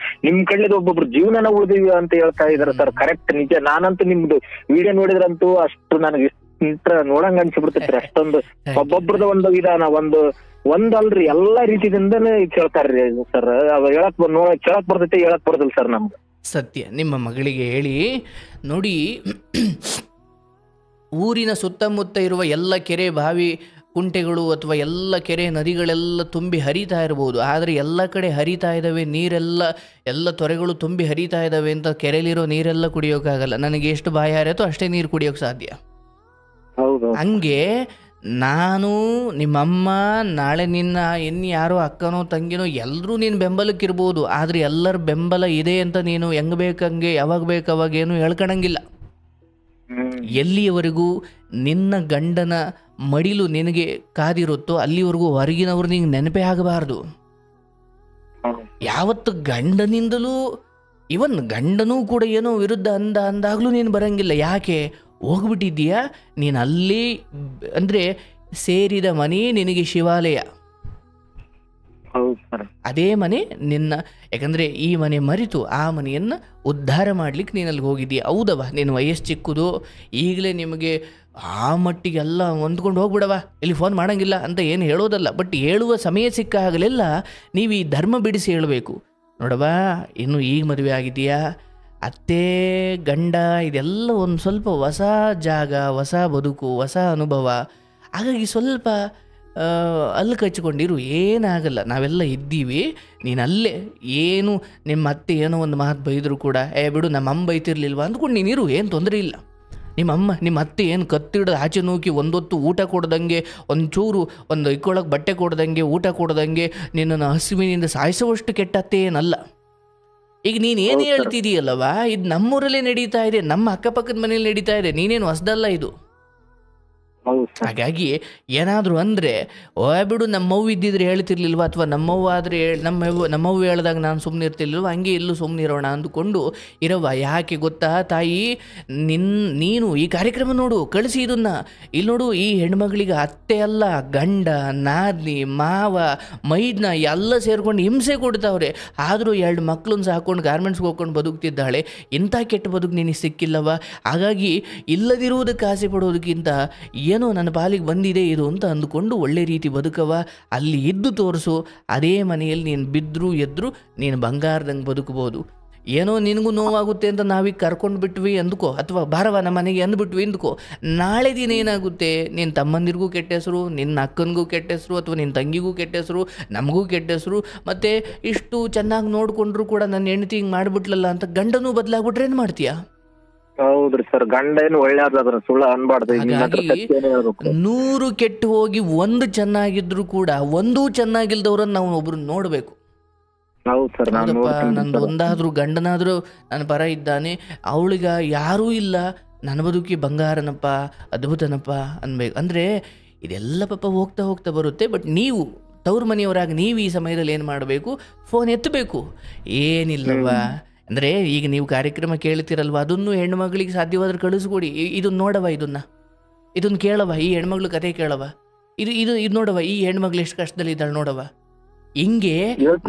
ನಿಮ್ ಕಡೆದ ಒಬ್ಬೊಬ್ರು ಜೀವನನ ಉಳಿದೀವಿ ಅಂತ ಹೇಳ್ತಾ ಇದಾರೆ ಸರ್. ಕರೆಕ್ಟ್, ನಿಜ. ನಾನಂತೂ ನಿಮ್ದು ವಿಡಿಯೋ ನೋಡಿದ್ರಂತೂ ಅಷ್ಟು ನನಗೆ ನೋಡಂಗ ಅನ್ಸಿಬಿಡ್ತೈತ್ರಿ. ಅಷ್ಟೊಂದು ಒಬ್ಬೊಬ್ರದ ಒಂದು ವಿಧಾನ ಒಂದಲ್ರಿ ಎಲ್ಲಾ ರೀತಿಯಿಂದನೇ ಕೇಳ್ತಾರ್ರಿ ಸರ್. ಕೇಳಕ್ ಬರ್ತೈತಿ, ಹೇಳಕ್ ಬರ್ತಲ್ಲ ಸರ್ ನಮ್ಗೆ. ಸತ್ಯ. ನಿಮ್ಮ ಮಗಳಿಗೆ ಹೇಳಿ ನೋಡಿ, ಊರಿನ ಸುತ್ತಮುತ್ತ ಇರುವ ಎಲ್ಲ ಕೆರೆ, ಬಾವಿ, ಕುಂಟೆಗಳು ಅಥವಾ ಎಲ್ಲ ಕೆರೆ, ನದಿಗಳೆಲ್ಲ ತುಂಬಿ ಹರಿತಾ ಇರ್ಬೋದು. ಆದರೆ ಎಲ್ಲ ಕಡೆ ಹರಿತಾ ಇದ್ದಾವೆ ಎಲ್ಲ ತೊರೆಗಳು ತುಂಬಿ ಹರಿತಾ ಇದ್ದಾವೆ ಅಂತ ಕೆರೆಯಲ್ಲಿರೋ ನೀರೆಲ್ಲ ಕುಡಿಯೋಕ್ಕಾಗಲ್ಲ. ನನಗೆ ಎಷ್ಟು ಬಾಯಿ ಹಾರೈತೋ ಅಷ್ಟೇ ನೀರು ಕುಡಿಯೋಕೆ ಸಾಧ್ಯ. ಹಂಗೆ ನಾನು, ನಿಮ್ಮಮ್ಮ, ನಾಳೆ ನಿನ್ನ ಯಾರೋ ಅಕ್ಕನೋ ತಂಗಿನೋ ಎಲ್ಲರೂ ನೀನು ಬೆಂಬಲಕ್ಕಿರ್ಬೋದು. ಆದರೆ ಎಲ್ಲರ ಬೆಂಬಲ ಇದೆ ಅಂತ ನೀನು ಹೆಂಗೆ ಬೇಕಂಗೆ ಯಾವಾಗ ಬೇಕು ಏನು ಹೇಳ್ಕೊಳಂಗಿಲ್ಲ. ಎಲ್ಲಿಯವರೆಗೂ ನಿನ್ನ ಗಂಡನ ಮಡಿಲು ನಿನಗೆ ಕಾದಿರುತ್ತೋ ಅಲ್ಲಿವರೆಗೂ ಹೊರಗಿನವ್ರು ನಿಂಗೆ ನೆನಪೇ ಆಗಬಾರ್ದು. ಯಾವತ್ತು ಗಂಡನಿಂದಲೂ, ಇವನ್ ಗಂಡನೂ ಕೂಡ ಏನೋ ವಿರುದ್ಧ ಅಂದಾಗಲೂ ನೀನು ಬರಂಗಿಲ್ಲ. ಯಾಕೆ? ಹೋಗ್ಬಿಟ್ಟಿದ್ದೀಯಾ ನೀನು ಅಲ್ಲಿ, ಅಂದರೆ ಸೇರಿದ ಮನೆ ನಿನಗೆ ಶಿವಾಲಯ, ಅದೇ ಮನೆ ನಿನ್ನ. ಯಾಕಂದರೆ ಈ ಮನೆ ಮರೆತು ಆ ಮನೆಯನ್ನು ಉದ್ಧಾರ ಮಾಡ್ಲಿಕ್ಕೆ ನೀನು ಅಲ್ಲಿಗೆ ಹೋಗಿದ್ದೀಯ. ಹೌದವ, ನಿನ್ನ ವಯಸ್ಸು ಚಿಕ್ಕದು, ಈಗಲೇ ನಿಮಗೆ ಆ ಮಟ್ಟಿಗೆಲ್ಲ ಹೊಂದ್ಕೊಂಡು ಹೋಗ್ಬಿಡವ, ಇಲ್ಲಿ ಫೋನ್ ಮಾಡೋಂಗಿಲ್ಲ ಅಂತ ಏನು ಹೇಳೋದಲ್ಲ. ಬಟ್ ಹೇಳುವ ಸಮಯ ಸಿಕ್ಕಾಗಲೆಲ್ಲ ನೀವು ಈ ಧರ್ಮ ಬಿಡಿಸಿ ಹೇಳಬೇಕು. ನೋಡವ, ಇನ್ನು ಈಗ ಮದುವೆ ಆಗಿದೆಯಾ, ಅತ್ತೆ ಗಂಡ ಇದೆಲ್ಲ ಒಂದು ಸ್ವಲ್ಪ ಹೊಸ ಜಾಗ, ಹೊಸ ಬದುಕು, ಹೊಸ ಅನುಭವ. ಹಾಗಾಗಿ ಸ್ವಲ್ಪ ಅಲ್ಲಿ ಕಚ್ಕೊಂಡಿರು, ಏನಾಗಲ್ಲ, ನಾವೆಲ್ಲ ಇದ್ದೀವಿ. ನೀನು ಅಲ್ಲೇ ಏನು ನಿಮ್ಮ ಅತ್ತೆ ಏನೋ ಒಂದು ಮಾತು ಬೈದರೂ ಕೂಡ ಬಿಡು ನಮ್ಮ ಅಮ್ಮ ಬೈತಿರ್ಲಿಲ್ವ ಅಂದ್ಕೊಂಡು ನೀನಿರು, ಏನು ತೊಂದರೆ ಇಲ್ಲ. ನಿಮ್ಮ ಅತ್ತೆ ಏನು ಕತ್ತಿಡ್ದು ಆಚೆ ನೂಕಿ ಒಂದೊತ್ತು ಊಟ ಕೊಡ್ದಂಗೆ, ಒಂಚೂರು ಒಂದು ಇಕ್ಕೊಳಕ್ಕೆ ಬಟ್ಟೆ ಕೊಡ್ದಂಗೆ, ಊಟ ಕೊಡ್ದಂಗೆ ನಿನ್ನನ್ನು ಹಸುವಿನಿಂದ ಸಾಯಿಸುವಷ್ಟು ಕೆಟ್ಟ ಅತ್ತೆ ಏನಲ್ಲ. ಈಗ ನೀನು ಏನು ಹೇಳ್ತಿದೀಯಲ್ಲವಾ, ಇದು ನಮ್ಮೂರಲ್ಲೇ ನಡೀತಾ ಇದೆ, ನಮ್ಮ ಅಕ್ಕಪಕ್ಕದ ಮನೇಲಿ ನಡೀತಾ ಇದೆ, ನೀನೇನು ಹೊಸದಲ್ಲ ಇದು. ಹಾಗಾಗಿ ಏನಾದರೂ ಅಂದರೆ ಬಿಡು ನಮ್ಮವ್ವ ಇದ್ದಿದ್ರೆ ಹೇಳ್ತಿರ್ಲಿಲ್ವ, ಅಥವಾ ನಮ್ಮವ್ವ ಆದರೆ ನಮ್ಮವ್ವ ಹೇಳಿದಾಗ ನಾನು ಸುಮ್ಮನೆ ಇರ್ತಿರ್ಲಿಲ್ವ, ಹಂಗೆ ಇಲ್ಲೂ ಸುಮ್ಮನೆ ಇರೋಣ ಅಂದುಕೊಂಡು ಇರವ. ಯಾಕೆ ಗೊತ್ತಾ ತಾಯಿ, ನೀನು ಈ ಕಾರ್ಯಕ್ರಮ ನೋಡು, ಕಳಿಸಿ ಇದನ್ನು. ಇಲ್ಲಿ ನೋಡು, ಈ ಹೆಣ್ಮಗಳಿಗೆ ಅತ್ತೆ ಅಲ್ಲ, ಗಂಡ, ನಾದ್ನಿ, ಮಾವ, ಮೈದ್ನ ಎಲ್ಲ ಸೇರ್ಕೊಂಡು ಹಿಂಸೆ ಕೊಡ್ತಾವ್ರೆ. ಆದರೂ 2 ಮಕ್ಕಳನ್ನ ಸಾಕೊಂಡು ಗಾರ್ಮೆಂಟ್ಸ್ಗೆ ಹೋಗ್ಕೊಂಡು ಬದುಕ್ತಿದ್ದಾಳೆ. ಇಂಥ ಕೆಟ್ಟ ಬದುಕು ನಿನಗೆ ಸಿಕ್ಕಿಲ್ಲವ. ಹಾಗಾಗಿ ಇಲ್ಲದಿರುವುದಕ್ಕೆ ಆಸೆ ಪಡೋದಕ್ಕಿಂತ ಏನೋ ನನ್ನ ಪಾಲಿಗೆ ಬಂದಿದೆ ಇದು ಅಂತ ಅಂದುಕೊಂಡು ಒಳ್ಳೆ ರೀತಿ ಬದುಕವ. ಅಲ್ಲಿ ಇದ್ದು ತೋರಿಸು, ಅದೇ ಮನೆಯಲ್ಲಿ ನೀನು ಬಿದ್ದರೂ ಎದ್ದರೂ ನೀನು ಬಂಗಾರದಂಗೆ ಬದುಕಬಹುದು. ಏನೋ ನಿನಗೂ ನೋವಾಗುತ್ತೆ ಅಂತ ನಾವೀಗ ಕರ್ಕೊಂಡು ಬಿಟ್ವಿ ಅಂದ್ಕೋ, ಅಥವಾ ಬಾರವ ನಮ್ಮ ಮನೆಗೆ ಅಂದ್ಬಿಟ್ವಿ ಅಂದ್ಕೋ, ನಾಳೆ ದಿನ ಏನಾಗುತ್ತೆ, ನಿನ್ನ ತಮ್ಮಂದಿರಿಗೂ ಕೆಟ್ಟ ಹೆಸರು, ನಿನ್ನ ಅಕ್ಕನಿಗೂ ಕೆಟ್ಟ ಹೆಸರು, ಅಥವಾ ನಿನ್ನ ತಂಗಿಗೂ ಕೆಟ್ಟ ಹೆಸರು, ನಮಗೂ ಕೆಟ್ಟ ಹೆಸರು. ಮತ್ತು ಇಷ್ಟು ಚೆನ್ನಾಗಿ ನೋಡಿಕೊಂಡ್ರು ಕೂಡ ನನ್ನ ಹೆಂಡತಿ ಹಿಂಗೆ ಮಾಡಿಬಿಟ್ಲಲ್ಲ ಅಂತ ಗಂಡನೂ ಬದಲಾಗ್ಬಿಟ್ರೆ ಏನು ಮಾಡ್ತೀಯಾ? ಹೌದ್ರಿ ಸರ್, ಗಂಡ ಏನು ಒಳ್ಳೆಯದ್ರ ಸುಳ್ಳು ಅನ್ಬಾರ್ದು. 100 ಕೆಟ್ಟು ಹೋಗಿ 1 ಚೆನ್ನಾಗಿದ್ರು ಕೂಡ 1 ಚೆನ್ನಾಗಿಲ್ದವ್ರನ್ನ ನಾವು ಒಬ್ರು ನೋಡ್ಬೇಕು. ಹೌದು ಸರ್, ನಾನು ಹೌದಪ್ಪ, ನೋಡ್ತೀನಿ ನಂದು ಸರ್. ಒಂದಾದ್ರೂ ಗಂಡನಾದ್ರೂ ನನ್ನ ಪರ ಇದ್ದಾನೆ, ಅವಳಿಗ ಯಾರೂ ಇಲ್ಲ, ನನ್ನ ಬದುಕಿ ಬಂಗಾರನಪ್ಪ, ಅದ್ಭುತನಪ್ಪ ಅನ್ಬೇಕು. ಅಂದರೆ ಇದೆಲ್ಲ ಪಾಪ ಹೋಗ್ತಾ ಹೋಗ್ತಾ ಬರುತ್ತೆ. ಬಟ್ ನೀವು ತವ್ರ ಮನೆಯವರಾಗಿ ನೀವು ಈ ಸಮಯದಲ್ಲಿ ಏನು ಮಾಡಬೇಕು, ಫೋನ್ ಎತ್ತಬೇಕು. ಏನಿಲ್ಲವ್ವ ಅಂದರೆ ಈಗ ನೀವು ಕಾರ್ಯಕ್ರಮ ಕೇಳ್ತಿರಲ್ವ, ಅದನ್ನು ಹೆಣ್ಮಗಳಿಗೆ ಸಾಧ್ಯವಾದ್ರೆ ಕಳಿಸ್ಕೊಡಿ. ಇದನ್ನು ನೋಡವ, ಇದನ್ನು ಕೇಳವ, ಈ ಹೆಣ್ಮಗ್ಳು ಕತೆ ಕೇಳವ, ಇದು ನೋಡವ, ಈ ಹೆಣ್ಮಗ್ಳು ಎಷ್ಟು ಕಷ್ಟದಲ್ಲಿ ಇದ್ದಾಳೆ ನೋಡವ. ಹಿಂಗೆ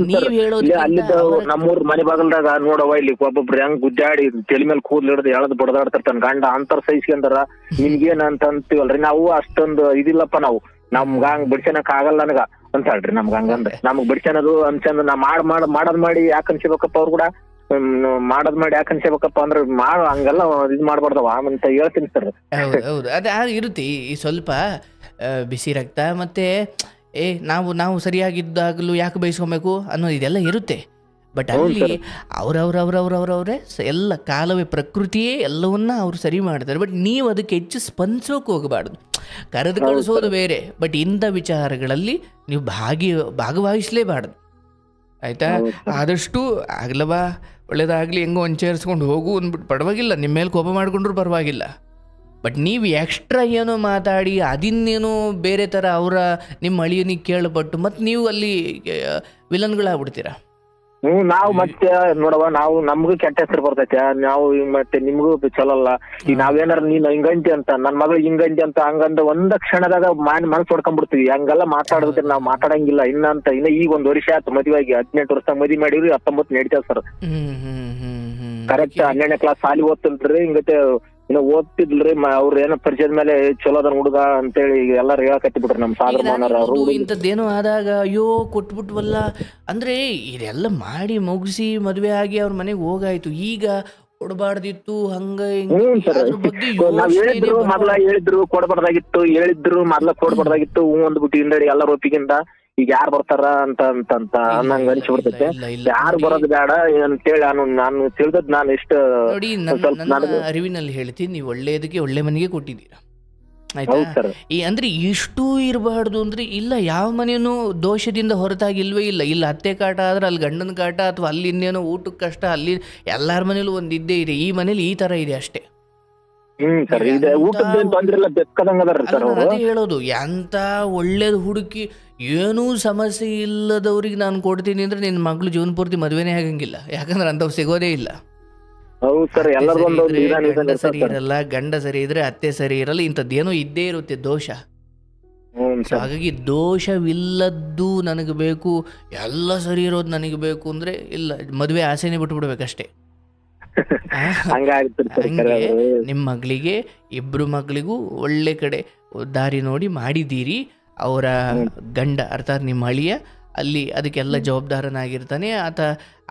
ನೀವ್ ಹೇಳೋದು ಅಲ್ಲಿದ್ದ ನಮ್ಮೂರ್ ಮನೆ ಬಾಗಲ್ದಾಗ ನೋಡವ, ಇಲ್ಲಿ ಒಬ್ಬೊಬ್ರು ಹೆಂಗ್ ಗುದ್ದಾಡಿ ತಲೆ ಮೇಲೆ ಕೂದ್ಲು ಹಿಡ್ದು ಎಳದ್ ಬಡದಾಡ್ತಿರ್ತಾನ ಗಂಡ ಅಂತರ್ ಸಹಿಸ್ಕೊಂಡಾರ. ನಿಮ್ಗೇನ್ ಅಂತ ಅಂತೀವಲ್ರಿ, ನಾವು ಅಷ್ಟೊಂದು ಇದಿಲ್ಲಪ್ಪ, ನಮ್ಗ ಹಂಗ್ ಬಿಡ್ಸನಕ್ ಆಗಲ್ಲ ನನಗ ಅಂತ ಹೇಳ್ರಿ. ನಮ್ಗ ಹಂಗಂದ್ರೆ ನಮಗ್ ಬಿಡ್ಸನದು ಅನ್ಸಂದ್ ನಾ ಮಾಡದ್ ಮಾಡಿ ಯಾಕೆ ಅನ್ಸಿಬೇಕಪ್ಪ, ಅವ್ರು ಕೂಡ ಮಾಡದ್ ಮಾಡಿ ಯಾಕೆ ಅನ್ಸಬೇಕಪ್ಪ ಅಂದ್ರೆ ಹಂಗೆಲ್ಲ ಇದ್ ಮಾಡ್ಬಾರ್ದವ ಅಂತ ಹೇಳ್ತೀನಿ ಸರ್. ಹೌದು ಅದೇ ಇರುತ್ತೆ ಈ ಸ್ವಲ್ಪ ಬಿಸಿ ರಕ್ತ, ಮತ್ತೆ ನಾವು ಸರಿಯಾಗಿದ್ದಾಗಲೂ ಯಾಕೆ ಬಯಸ್ಕೊಬೇಕು ಅನ್ನೋದು ಇದೆಲ್ಲ ಇರುತ್ತೆ. ಬಟ್ ಅಲ್ಲಿ ಅವ್ರವ್ರವ್ರವ್ರವ್ರವ್ರೇ ಎಲ್ಲ ಕಾಲವೇ ಪ್ರಕೃತಿಯೇ ಎಲ್ಲವನ್ನ ಅವ್ರು ಸರಿ ಮಾಡ್ತಾರೆ. ಬಟ್ ನೀವು ಅದಕ್ಕೆ ಹೆಚ್ಚು ಸ್ಪಂದಿಸೋಕೆ ಹೋಗಬಾರ್ದು. ಕರೆದು ಕಳಿಸೋದು ಬೇರೆ, ಬಟ್ ಇಂಥ ವಿಚಾರಗಳಲ್ಲಿ ನೀವು ಭಾಗವಹಿಸಲೇಬಾರ್ದು. ಆಯಿತಾ? ಆದಷ್ಟು ಆಗ್ಲವಾ ಒಳ್ಳೇದಾಗಲಿ, ಹೆಂಗೋ ಒಂಚೇರಿಸ್ಕೊಂಡು ಹೋಗು ಅಂದ್ಬಿಟ್ಟು ಪರವಾಗಿಲ್ಲ, ನಿಮ್ಮ ಮೇಲೆ ಕೋಪ ಮಾಡಿಕೊಂಡ್ರು ಪರವಾಗಿಲ್ಲ. ಬಟ್ ನೀವು ಎಕ್ಸ್ಟ್ರಾ ಏನೋ ಮಾತಾಡಿ ಅದಿನ್ನೇನೋ ಬೇರೆ ಥರ ನಿಮ್ಮ ಅಳಿಯನಿಗೆ ಕೇಳಪಟ್ಟು ಮತ್ತೆ ನೀವು ಅಲ್ಲಿ ವಿಲನ್ಗಳಾಗ್ಬಿಡ್ತೀರಾ. ನಾವು ಮತ್ತೆ ನೋಡವ, ನಮ್ಗೂ ಕೆಟ್ಟ ಹೆಸರು ಬರ್ತೈತೆ. ನಾವು ಮತ್ತೆ ನಿಮ್ಗೂ ಚಲೋ ಅಲ್ಲ. ಈಗ ನಾವೇನಾರ ನೀನ್ ಹಿಂಗಂತಿ ಅಂತ, ನನ್ ಮಗಳು ಹಿಂಗಂತಿ ಅಂತ ಹಂಗಂದ ಒಂದ ಕ್ಷಣದಾಗ ಮನಸ್ಸು ಹೊಡ್ಕೊಂಡ್ಬಿಡ್ತೀವಿ. ಹಂಗೆಲ್ಲ ಮಾತಾಡಿದ್ರೆ ನಾವ್ ಮಾತಾಡಂಗಿಲ್ಲ. ಇನ್ನ ಈಗ 1 ವರ್ಷ ಆಯ್ತು ಮದುವೆ ಆಗಿ, 18 ವರ್ಷದಾಗ ಮದುವೆ ಮಾಡಿವ್ರಿ, 19 ನಡೀತಾವ ಸರ್. ಕರೆಕ್ಟ್ 12ನೇ ಕ್ಲಾಸ್ ಸಾಲಿ ಓದ್ತಿಲ್ರಿ, ಹಿಂಗತೆ ಇನ್ನು ಓದ್ತಿದ್ಲ್ರಿ. ಅವ್ರ ಏನೋ ಪರಿಚಯದ ಮೇಲೆ ಚಲೋ ಅದನ್ ಹುಡುಗ ಅಂತೇಳಿ ಎಲ್ಲಾರು ಹೇಳಕತ್ತಿ ಬಿಟ್ರಿ ನಮ್ ಸಾಗರ ಮಾನರ ಅವರು. ಇಂಥದ್ದೇನೋ ಆದಾಗ ಅಯ್ಯೋ ಕೊಟ್ಬಿಟ್ವಲ್ಲ ಅಂದ್ರೆ ಇದೆಲ್ಲ ಮಾಡಿ ಮುಗಿಸಿ ಮದ್ವೆ ಆಗಿ ಅವ್ರ ಮನೆಗೆ ಹೋಗಾಯ್ತು. ಈಗ ಕೊಡಬಾರ್ದಿತ್ತು ಹಂಗ ನಾವ್ ಹೇಳಿದ್ರು ಮೊದ್ಲ ಹೇಳಿದ್ರು ಮೊದ್ಲ ಕೊಡ್ಬಾರ್ದಾಗಿತ್ತು. ಅಂದ್ಬಿಟ್ಟು ಹಿಂದಡಿ ಎಲ್ಲರ ಒಪ್ಪಿಗಿಂದ ಈಗ ಯಾರು ಬರ್ತಾರ ಅಂತ ಅನ್ನಂಗ ಅನ್ಸ್ಬಿಡ್ತೈತೆ. ಯಾರು ಬರೋದು ಬೇಡ ಅಂತೇಳಿ ನಾನು ತಿಳಿದದ್ ನಾನು ಇಷ್ಟ ಅರಿವಿನಲ್ಲಿ ಹೇಳ್ತೀನಿ. ನೀವು ಒಳ್ಳೆಯದಕ್ಕೆ ಒಳ್ಳೆ ಮನೆಗೆ ಕೊಟ್ಟಿದ್ದೀರಾ, ಆಯ್ತಾ? ಅಂದ್ರೆ ಇಷ್ಟು ಇರಬಾರ್ದು ಅಂದ್ರೆ ಇಲ್ಲ, ಯಾವ ಮನೆಯೂ ದೋಷದಿಂದ ಹೊರತಾಗಿಲ್ವೇ ಇಲ್ಲ. ಅತ್ತೆ ಕಾಟ ಆದ್ರೆ ಅಲ್ಲಿ ಗಂಡನ ಕಾಟ, ಅಥವಾ ಅಲ್ಲಿ ಇನ್ನೇನೋ ಊಟಕ್ಕೆ ಕಷ್ಟ, ಅಲ್ಲಿ ಎಲ್ಲಾರ ಮನೇಲೂ ಒಂದ್ ಇದ್ದೇ ಇದೆ. ಈ ಮನೇಲಿ ಈ ತರ ಇದೆ ಅಷ್ಟೇ. ಅದೇ ಹೇಳೋದು, ಎಂತ ಒಳ್ಳೇದು ಹುಡುಕಿ ಏನೂ ಸಮಸ್ಯೆ ಇಲ್ಲದವ್ರಿಗೆ ನಾನು ಕೊಡ್ತೀನಿ ಅಂದ್ರೆ ನಿನ್ನ ಮಗಳು ಜೀವನ ಪೂರ್ತಿ ಮದುವೆನೇ ಆಗಂಗಿಲ್ಲ. ಯಾಕಂದ್ರೆ ಅಂಥವ್ ಸಿಗೋದೇ ಇಲ್ಲ. ಗಂಡ ಸರಿ ಇರಲ್ಲ, ಗಂಡ ಸರಿ ಇದ್ರೆ ಅತ್ತೆ ಸರಿ ಇರಲ್ಲ, ಇಂಥದ್ದೇನೋ ಇದ್ದೇ ಇರುತ್ತೆ ದೋಷ. ಹಾಗಾಗಿ ದೋಷವಿಲ್ಲದ್ದು ನನಗೆ ಬೇಕು, ಎಲ್ಲ ಸರಿ ಇರೋದು ನನಗೆ ಬೇಕು ಅಂದ್ರೆ ಇಲ್ಲ, ಮದುವೆ ಆಸೆನೇ ಬಿಟ್ಬಿಡ್ಬೇಕಷ್ಟೇ. ಹಂಗೆ ನಿಮ್ಮ ಮಗಳಿಗೆ, ಇಬ್ರು ಮಗಳಿಗೂ ಒಳ್ಳೆ ಕಡೆ ದಾರಿ ನೋಡಿ ಮಾಡಿದ್ದೀರಿ. ಅವರ ಗಂಡ ಅರ್ಥಾತ್ ನಿಮ್ಮ ಅಳಿಯ ಅಲ್ಲಿ ಅದಕ್ಕೆಲ್ಲ ಜವಾಬ್ದಾರನಾಗಿರ್ತಾನೆ. ಆತ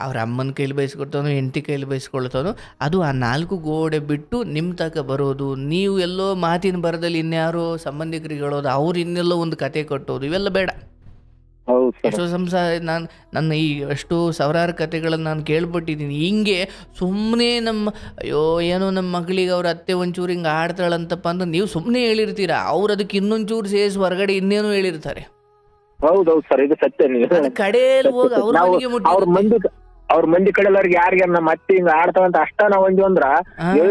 ಅವ್ರ ಅಮ್ಮನ ಕೈಲಿ ಬಯಸ್ಕೊಳ್ತಾನೋ, ಹೆಂಡತಿ ಕೈಲಿ ಬಯಸ್ಕೊಳ್ತಾನೋ, ಅದು ಆ 4 ಗೋಡೆ ಬಿಟ್ಟು ನಿಮ್ಮ ತನಕ ಬರೋದು. ನೀವು ಎಲ್ಲೋ ಮಾತಿನ ಬರದಲ್ಲಿ ಇನ್ಯಾರೋ ಸಂಬಂಧಿಕರಿಗೆ ಹೇಳೋದು, ಅವ್ರು ಇನ್ನೆಲ್ಲೋ ಒಂದು ಕತೆ ಕಟ್ಟೋದು, ಇವೆಲ್ಲ ಬೇಡ. ಎಷ್ಟೋ ನನ್ನ ಈ ಎಷ್ಟೋ ಸಾವಿರಾರು ಕತೆಗಳನ್ನು ನಾನು ಕೇಳ್ಪಟ್ಟಿದ್ದೀನಿ. ಹಿಂಗೆ ಸುಮ್ಮನೆ ಅಯ್ಯೋ ಏನೋ ನಮ್ಮ ಮಗಳಿಗೆ ಅವ್ರ ಅತ್ತೆ ಒಂಚೂರು ಹಿಂಗೆ ಆಡ್ತಾಳಂತಪ್ಪ ಅಂತ ನೀವು ಸುಮ್ಮನೆ ಹೇಳಿರ್ತೀರ, ಅವ್ರು ಅದಕ್ಕೆ ಇನ್ನೊಂಚೂರು ಸೇರಿಸಿ ಹೊರಗಡೆ ಇನ್ನೇನು ಹೇಳಿರ್ತಾರೆ. ಹೌದೌದು ಸರ್, ಇದು ಸತ್ಯ. ಕಡೆಯಲ್ಲಿ ಹೋಗಿ ಅವ್ರ ಮಂದಿ ಕಡೆ ಎಲ್ಲರಿಗೆ ಯಾರಿಗೆ ನಮ್ಮ ಅತ್ತೆ ಹಿಂಗ ಆಡ್ತಾವಂತ ಅಷ್ಟ ನಾವ್ ಅಂದ್ವಿ ಅಂದ್ರ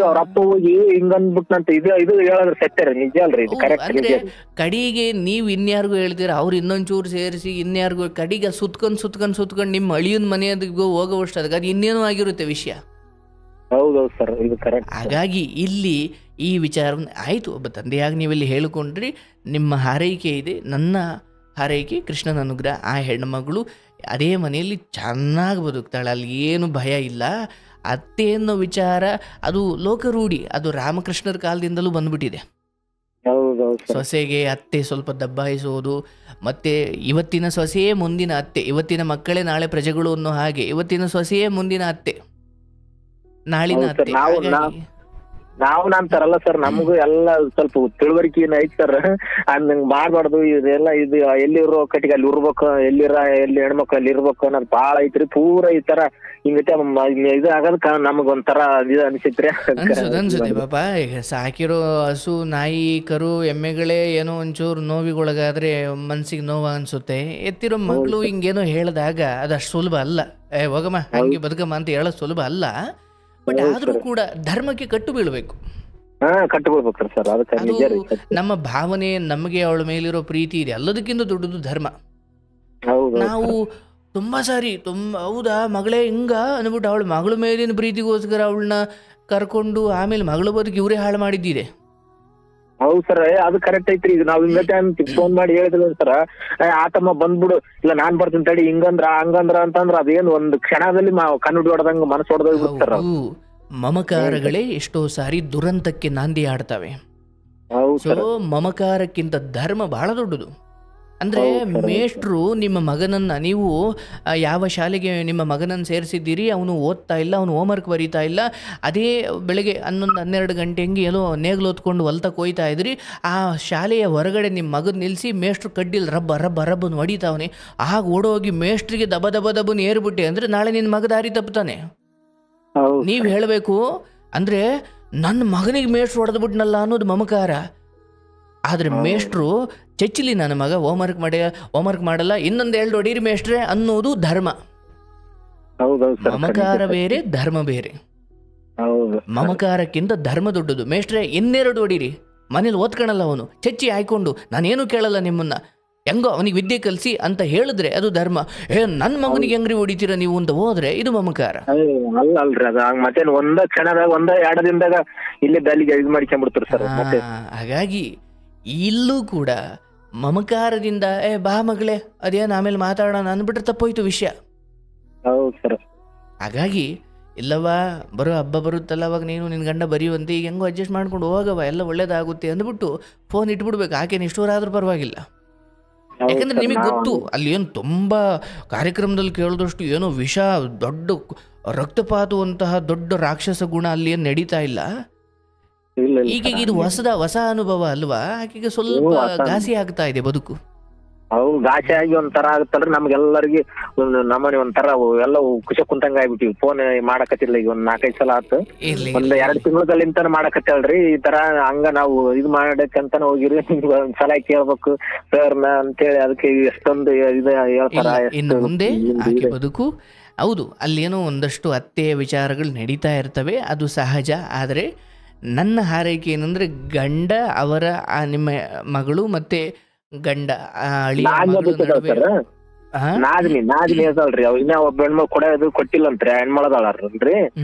ಅವ್ರ ಅಪ್ಪ ಹೋಗಿ ಹಿಂಗಂದ್ಬಿಟ್ನಂತ ಇದು ಹೇಳೋದ್ರ ಸತ್ಯ ರೀ, ನಿಜ ಅಲ್ರಿ ಇದು ಕರೆಕ್ಟ್. ಕಡಿಗೆ ನೀವ್ ಇನ್ಯಾರಿಗೂ ಹೇಳ್ತೀರ, ಅವ್ರು ಇನ್ನೊಂಚೂರು ಸೇರಿಸಿ ಇನ್ಯಾರಿಗೂ ಕಡಿಗೆ ಸುತ್ಕೊಂಡ್ ನಿಮ್ಮ ಅಳಿಯನ್ ಮನೆಯದಿಗೂ ಹೋಗೋವಷ್ಟು ಅದಕ್ಕೆ ಅದು ಇನ್ನೇನು ಆಗಿರುತ್ತೆ ವಿಷಯ. ಹೌದೌದು ಸರ್, ಇದು ಕರೆಕ್ಟ್. ಹಾಗಾಗಿ ಇಲ್ಲಿ ಈ ವಿಚಾರವನ್ನು ಆಯ್ತು, ಒಬ್ಬ ತಂದೆಯಾಗಿ ನೀವಿಲ್ಲಿ ಹೇಳಿಕೊಂಡ್ರಿ, ನಿಮ್ಮ ಹಾರೈಕೆ ಇದೆ, ನನ್ನ ಹಾರೈಕೆ ಕೃಷ್ಣನ ಅನುಗ್ರಹ, ಆ ಹೆಣ್ಣುಮಗಳು ಅದೇ ಮನೆಯಲ್ಲಿ ಚೆನ್ನಾಗಿ ಬದುಕ್ತಾಳೆ, ಅಲ್ಲಿ ಏನು ಭಯ ಇಲ್ಲ. ಅತ್ತೆ ಅನ್ನೋ ವಿಚಾರ ಅದು ಲೋಕರೂಢಿ, ಅದು ರಾಮಕೃಷ್ಣರ ಕಾಲದಿಂದಲೂ ಬಂದ್ಬಿಟ್ಟಿದೆ. ಸೊಸೆಗೆ ಅತ್ತೆ ಸ್ವಲ್ಪ ದಬ್ಬಾಯಿಸೋದು, ಮತ್ತೆ ಇವತ್ತಿನ ಸೊಸೆಯೇ ಮುಂದಿನ ಅತ್ತೆ, ಇವತ್ತಿನ ಮಕ್ಕಳೇ ನಾಳೆ ಪ್ರಜೆಗಳು ಅನ್ನೋ ಹಾಗೆ ಇವತ್ತಿನ ಸೊಸೆಯೇ ಮುಂದಿನ ಅತ್ತೆ, ನಾಳಿನ ಅತ್ತೆ. ನಾವು ಅಂತಾರಲ್ಲ ಸರ್, ನಮಗೂ ಎಲ್ಲ ಸ್ವಲ್ಪ ತಿಳುವಳಿಕೆ ಐತಿ ಸರ್. ಹಂಗ್ ಮಾಡ್ಬಾರ್ದು, ಇದೆಲ್ಲ ಇದು ಎಲ್ಲಿರೋ ಕಟ್ಟಿಗೆ ಅಲ್ಲಿ ಇರ್ಬೇಕು, ಎಲ್ಲಿ ಹೆಣ್ಮಕ್ಳು ಅಲ್ಲಿ ಇರ್ಬೇಕು ಅನ್ನೋದು ಬಾಳ ಐತ್ರಿ. ಪೂರ ಈ ತರ ಹಿಂಗತೆ ಇದು ಆಗೋದಕ್ಕ ನಮಗ್ ಒಂಥರ ಇದು ಅನ್ಸಿತ್ರಿ. ಅನ್ಸುತ್ತೆ ಪಾಪ. ಈಗ ಸಾಕಿರೋ ಹಸು, ನಾಯಿ, ಕರು, ಎಮ್ಮೆಗಳೇ ಏನೋ ಒಂಚೂರು ನೋವಿಗೊಳಗಾದ್ರೆ ಮನ್ಸಿಗೆ ನೋವು ಅನ್ಸುತ್ತೆ. ಎತ್ತಿರೋ ಮಗಳು ಹಿಂಗೇನೋ ಹೇಳಿದಾಗ ಅದಷ್ಟು ಸುಲಭ ಅಲ್ಲ. ಹೋಗಮ್ಮ ಹಂಗೆ ಬದುಕಮ್ಮ ಅಂತ ಹೇಳೋದು ಸುಲಭ ಅಲ್ಲ. ಬಟ್ ಆದ್ರೂ ಕೂಡ ಧರ್ಮಕ್ಕೆ ಕಟ್ಟು ಬೀಳ್ಬೇಕು. ಕಟ್ಟಬಿಡ್ಬೇಕ್ರಿ ಸರ್. ಅದು ನಮ್ಮ ಭಾವನೆ, ನಮಗೆ ಅವಳ ಮೇಲಿರೋ ಪ್ರೀತಿ ಇದೆ, ಎಲ್ಲದಕ್ಕಿಂತ ದೊಡ್ಡದು ಧರ್ಮ. ನಾವು ತುಂಬಾ ಸಾರಿ ಹೌದಾ ಮಗಳೇ ಹಿಂಗ ಅಂದ್ಬಿಟ್ಟು ಅವಳ ಮಗಳ ಮೇಲಿನ ಪ್ರೀತಿಗೋಸ್ಕರ ಅವಳನ್ನ ಕರ್ಕೊಂಡು ಆಮೇಲೆ ಮಗಳ ಬದುಕು ಇವರೇ ಹಾಳು ಮಾಡಿದ್ದೀರಿ. ಹೌದು ಸರ್, ಅದು ಕರೆಕ್ಟ್ ಐತ್ರಿ. ಈಗ ನಾವ್ ಹಿಂಗತೆ ಫೋನ್ ಮಾಡಿ ಹೇಳಿದ್ವಿ ಸರ್, ಆತಮ್ಮ ಬಂದ್ಬಿಡು, ಇಲ್ಲ ನಾನ್ ಬರ್ತೀನಿ ತಡಿ, ಹಂಗಂದ್ರ ಅಂತಂದ್ರ ಅದೇನು ಒಂದು ಕ್ಷಣದಲ್ಲಿ ಕಣ್ಣು ಹೊಡೆದಂಗ ಮನಸ್ಸು ಹೊಡೆದಾಗ ಬಿಡ್ತಾರ. ಮಮಕಾರಗಳೇ ಎಷ್ಟೋ ಸಾರಿ ದುರಂತಕ್ಕೆ ನಾಂದಿ ಆಡ್ತವೆ. ಸೊ ಮಮಕಾರಕ್ಕಿಂತ ಧರ್ಮ ಬಹಳ ದೊಡ್ಡದು. ಅಂದ್ರೆ ಮೇಷ್ಟ್ರು ನಿಮ್ಮ ಮಗನನ್ನ, ನೀವು ಯಾವ ಶಾಲೆಗೆ ನಿಮ್ಮ ಮಗನನ್ನು ಸೇರಿಸಿದ್ದೀರಿ, ಅವನು ಓದ್ತಾ ಇಲ್ಲ, ಅವನು ಹೋಮ್ವರ್ಕ್ ಬರೀತಾ ಇಲ್ಲ, ಅದೇ ಬೆಳಗ್ಗೆ 11-12 ಗಂಟೆ ಹಂಗೆ ಎಲ್ಲೋ ನೇಗ್ಲು ಹೊತ್ಕೊಂಡು ಹೊಲ್ತಕ್ಕೆ ಹೋಯ್ತಾ ಇದ್ರಿ, ಆ ಶಾಲೆಯ ಹೊರಗಡೆ ನಿಮ್ಮ ಮಗನ ನಿಲ್ಲಿಸಿ ಮೇಷ್ಟ್ರು ಕಡ್ಡಿಲ್ ರಬ್ಬನ್ನು ಹೊಡಿತಾವನೆ, ಆಗ ಓಡೋಗಿ ಮೇಷ್ಟ್ರಿಗೆ ದಬನ್ ಏರ್ಬಿಟ್ಟೆ ಅಂದ್ರೆ ನಾಳೆ ನಿನ್ನ ಮಗ ದಾರಿ ತಪ್ಪುತ್ತಾನೆ. ನೀವು ಹೇಳಬೇಕು ಅಂದ್ರೆ ನನ್ನ ಮಗನಿಗೆ ಮೇಷ್ಟ್ರು ಹೊಡೆದ್ಬಿಟ್ನಲ್ಲ ಅನ್ನೋದು ಮಮಕಾರ. ಆದ್ರೆ ಮೇಷ್ಟ್ರು ಚಚ್ಚಿಲಿ ನನ್ನ ಮಗ ಹೋಮ್ವರ್ಕ್ ಮಾಡಲ್ಲ, ಇನ್ನೊಂದು 2 ಹೊಡೀರಿ ಮೇಷ್ಟ್ರೆ ಅನ್ನೋದು ಧರ್ಮ. ಮಮಕಾರ ಬೇರೆ, ಧರ್ಮ ಬೇರೆ. ಮಮಕಾರಕ್ಕಿಂತ ಧರ್ಮ ದೊಡ್ಡದು. ಮೇಷ್ಟ್ರೆ 2 ಹೊಡೀರಿ, ಮನೇಲಿ ಓದ್ಕೊಳಲ್ಲ ಅವನು, ಚಚ್ಚಿ ಹಾಯ್ಕೊಂಡು ನಾನೇನು ಕೇಳಲ್ಲ ನಿಮ್ಮನ್ನ, ಹೆಂಗೋ ಅವನಿಗೆ ವಿದ್ಯೆ ಕಲಿಸಿ ಅಂತ ಹೇಳಿದ್ರೆ ಅದು ಧರ್ಮ. ನನ್ನ ಮಗನಿಗೆ ಹೆಂಗ್ರಿ ಹೊಡಿತೀರ ನೀವು ಅಂತ ಹೋದ್ರೆ ಇದು ಮಮಕಾರ. ಅಲ್ರಿ, ಅದ ಮತ್ತೆ ಒಂದ ಕ್ಷಣದಾಗ 1-2 ದಿನದಾಗ ಇಲ್ಲಿ ಬೆಲ್ಲಿಗೆ ಇದು ಮಾಡ್ಕೊಂಡ್ಬಿಡ್ತಾರೆ ಸರ್. ಹಾಗಾಗಿ ಇಲ್ಲೂ ಕೂಡ ಮಮಕಾರದಿಂದ ಬಾ ಮಗಳೇ ಅದೇನು ಆಮೇಲೆ ಮಾತಾಡೋಣ ಅಂದ್ಬಿಟ್ರೆ ತಪ್ಪೋಯ್ತು ವಿಷಯ. ಹೌದು ಸರ್. ಹಾಗಾಗಿ ಇಲ್ಲವಾ ಬರೋ ಹಬ್ಬ ಬರುತ್ತಲ್ಲ, ಅವಾಗ ನೀನು ನಿನ್ನ ಗಂಡ ಬರೆಯುವಂತೆ ಈಗ ಹೆಂಗೋ ಅಡ್ಜಸ್ಟ್ ಮಾಡ್ಕೊಂಡು ಹೋಗವ, ಎಲ್ಲ ಒಳ್ಳೇದಾಗುತ್ತೆ ಅಂದ್ಬಿಟ್ಟು ಫೋನ್ ಇಟ್ಬಿಡ್ಬೇಕು. ಆಕೆ ನಿಷ್ಠೂರಾದ್ರೂ ಪರವಾಗಿಲ್ಲ. ಯಾಕಂದ್ರೆ ನಿಮಗೆ ಗೊತ್ತು ಅಲ್ಲಿ ಏನು ತುಂಬ ಕಾರ್ಯಕ್ರಮದಲ್ಲಿ ಕೇಳಿದಷ್ಟು ಏನೋ ವಿಷ, ದೊಡ್ಡ ರಕ್ತಪಾತುವಂತಹ ದೊಡ್ಡ ರಾಕ್ಷಸ ಗುಣ ಅಲ್ಲಿ ಏನು ನಡೀತಾ ಇಲ್ಲ. ಈಗೀಗ ಇದು ಹೊಸ ಅನುಭವ ಅಲ್ವಾ, ಆಕೆಗೆ ಸ್ವಲ್ಪ ಘಾಸಿ ಆಗ್ತಾ ಇದೆ ಬದುಕು. ಅವು ಘಾಸಿ ಆಗಿ ಒಂಥರ ಆಗುತ್ತಲ್ರಿ ನಮ್ಗೆಲ್ಲರಿಗೆ. ನಮ್ಮನೆ ಒಂಥರ ಎಲ್ಲ ಕುಶ ಕುಂತಂಗ ಆಗ್ಬಿಟ್ಟಿವಿ. ಫೋನ್ ಮಾಡಕತ್ತಿಲ್ಲ ಈಗ 1-4-5 ಸಲ ಆತು. 1-2 ತಿಂಗಳದಲ್ಲಿಂತಾನ ಮಾಡಕತ್ತೇಳ್ರಿ ಈ ತರ. ಹಂಗ ನಾವು ಇದು ಮಾಡಕ್ಕಂತಾನ ಹೋಗಿರಿ, ಒಂದ್ಸಲ ಕೇಳ್ಬೇಕು ಸರ್ನ ಅಂತೇಳಿ ಅದಕ್ಕೆ ಎಷ್ಟೊಂದು ಇದು ಹೇಳ್ತಾರ. ಇನ್ನು ಮುಂದೆ ಆಕೆ ಬದುಕು ಹೌದು, ಅಲ್ಲೇನೋ ಒಂದಷ್ಟು ಅತ್ತೆಯ ವಿಚಾರಗಳು ನಡೀತಾ ಇರ್ತವೆ, ಅದು ಸಹಜ. ಆದರೆ ನನ್ನ ಹಾರೈಕೆ ಏನಂದ್ರೆ ಗಂಡ ಅವರ ನಿಮ್ಮ ಮಗಳು ಮತ್ತೆ ಗಂಡ ನಾದಿನಿ ಹೇಳ್ತಾಳ್ರಿ, ಅವ್ ಇನ್ನ ಒಬ್ಬ ಹೆಣ್ಮಳು ಕೊಡೋದು ಕೊಟ್ಟಿಲ್ಲಂತ್ರಿ, ಹೆಣ್ಮಳದಾಳ್ರಿ.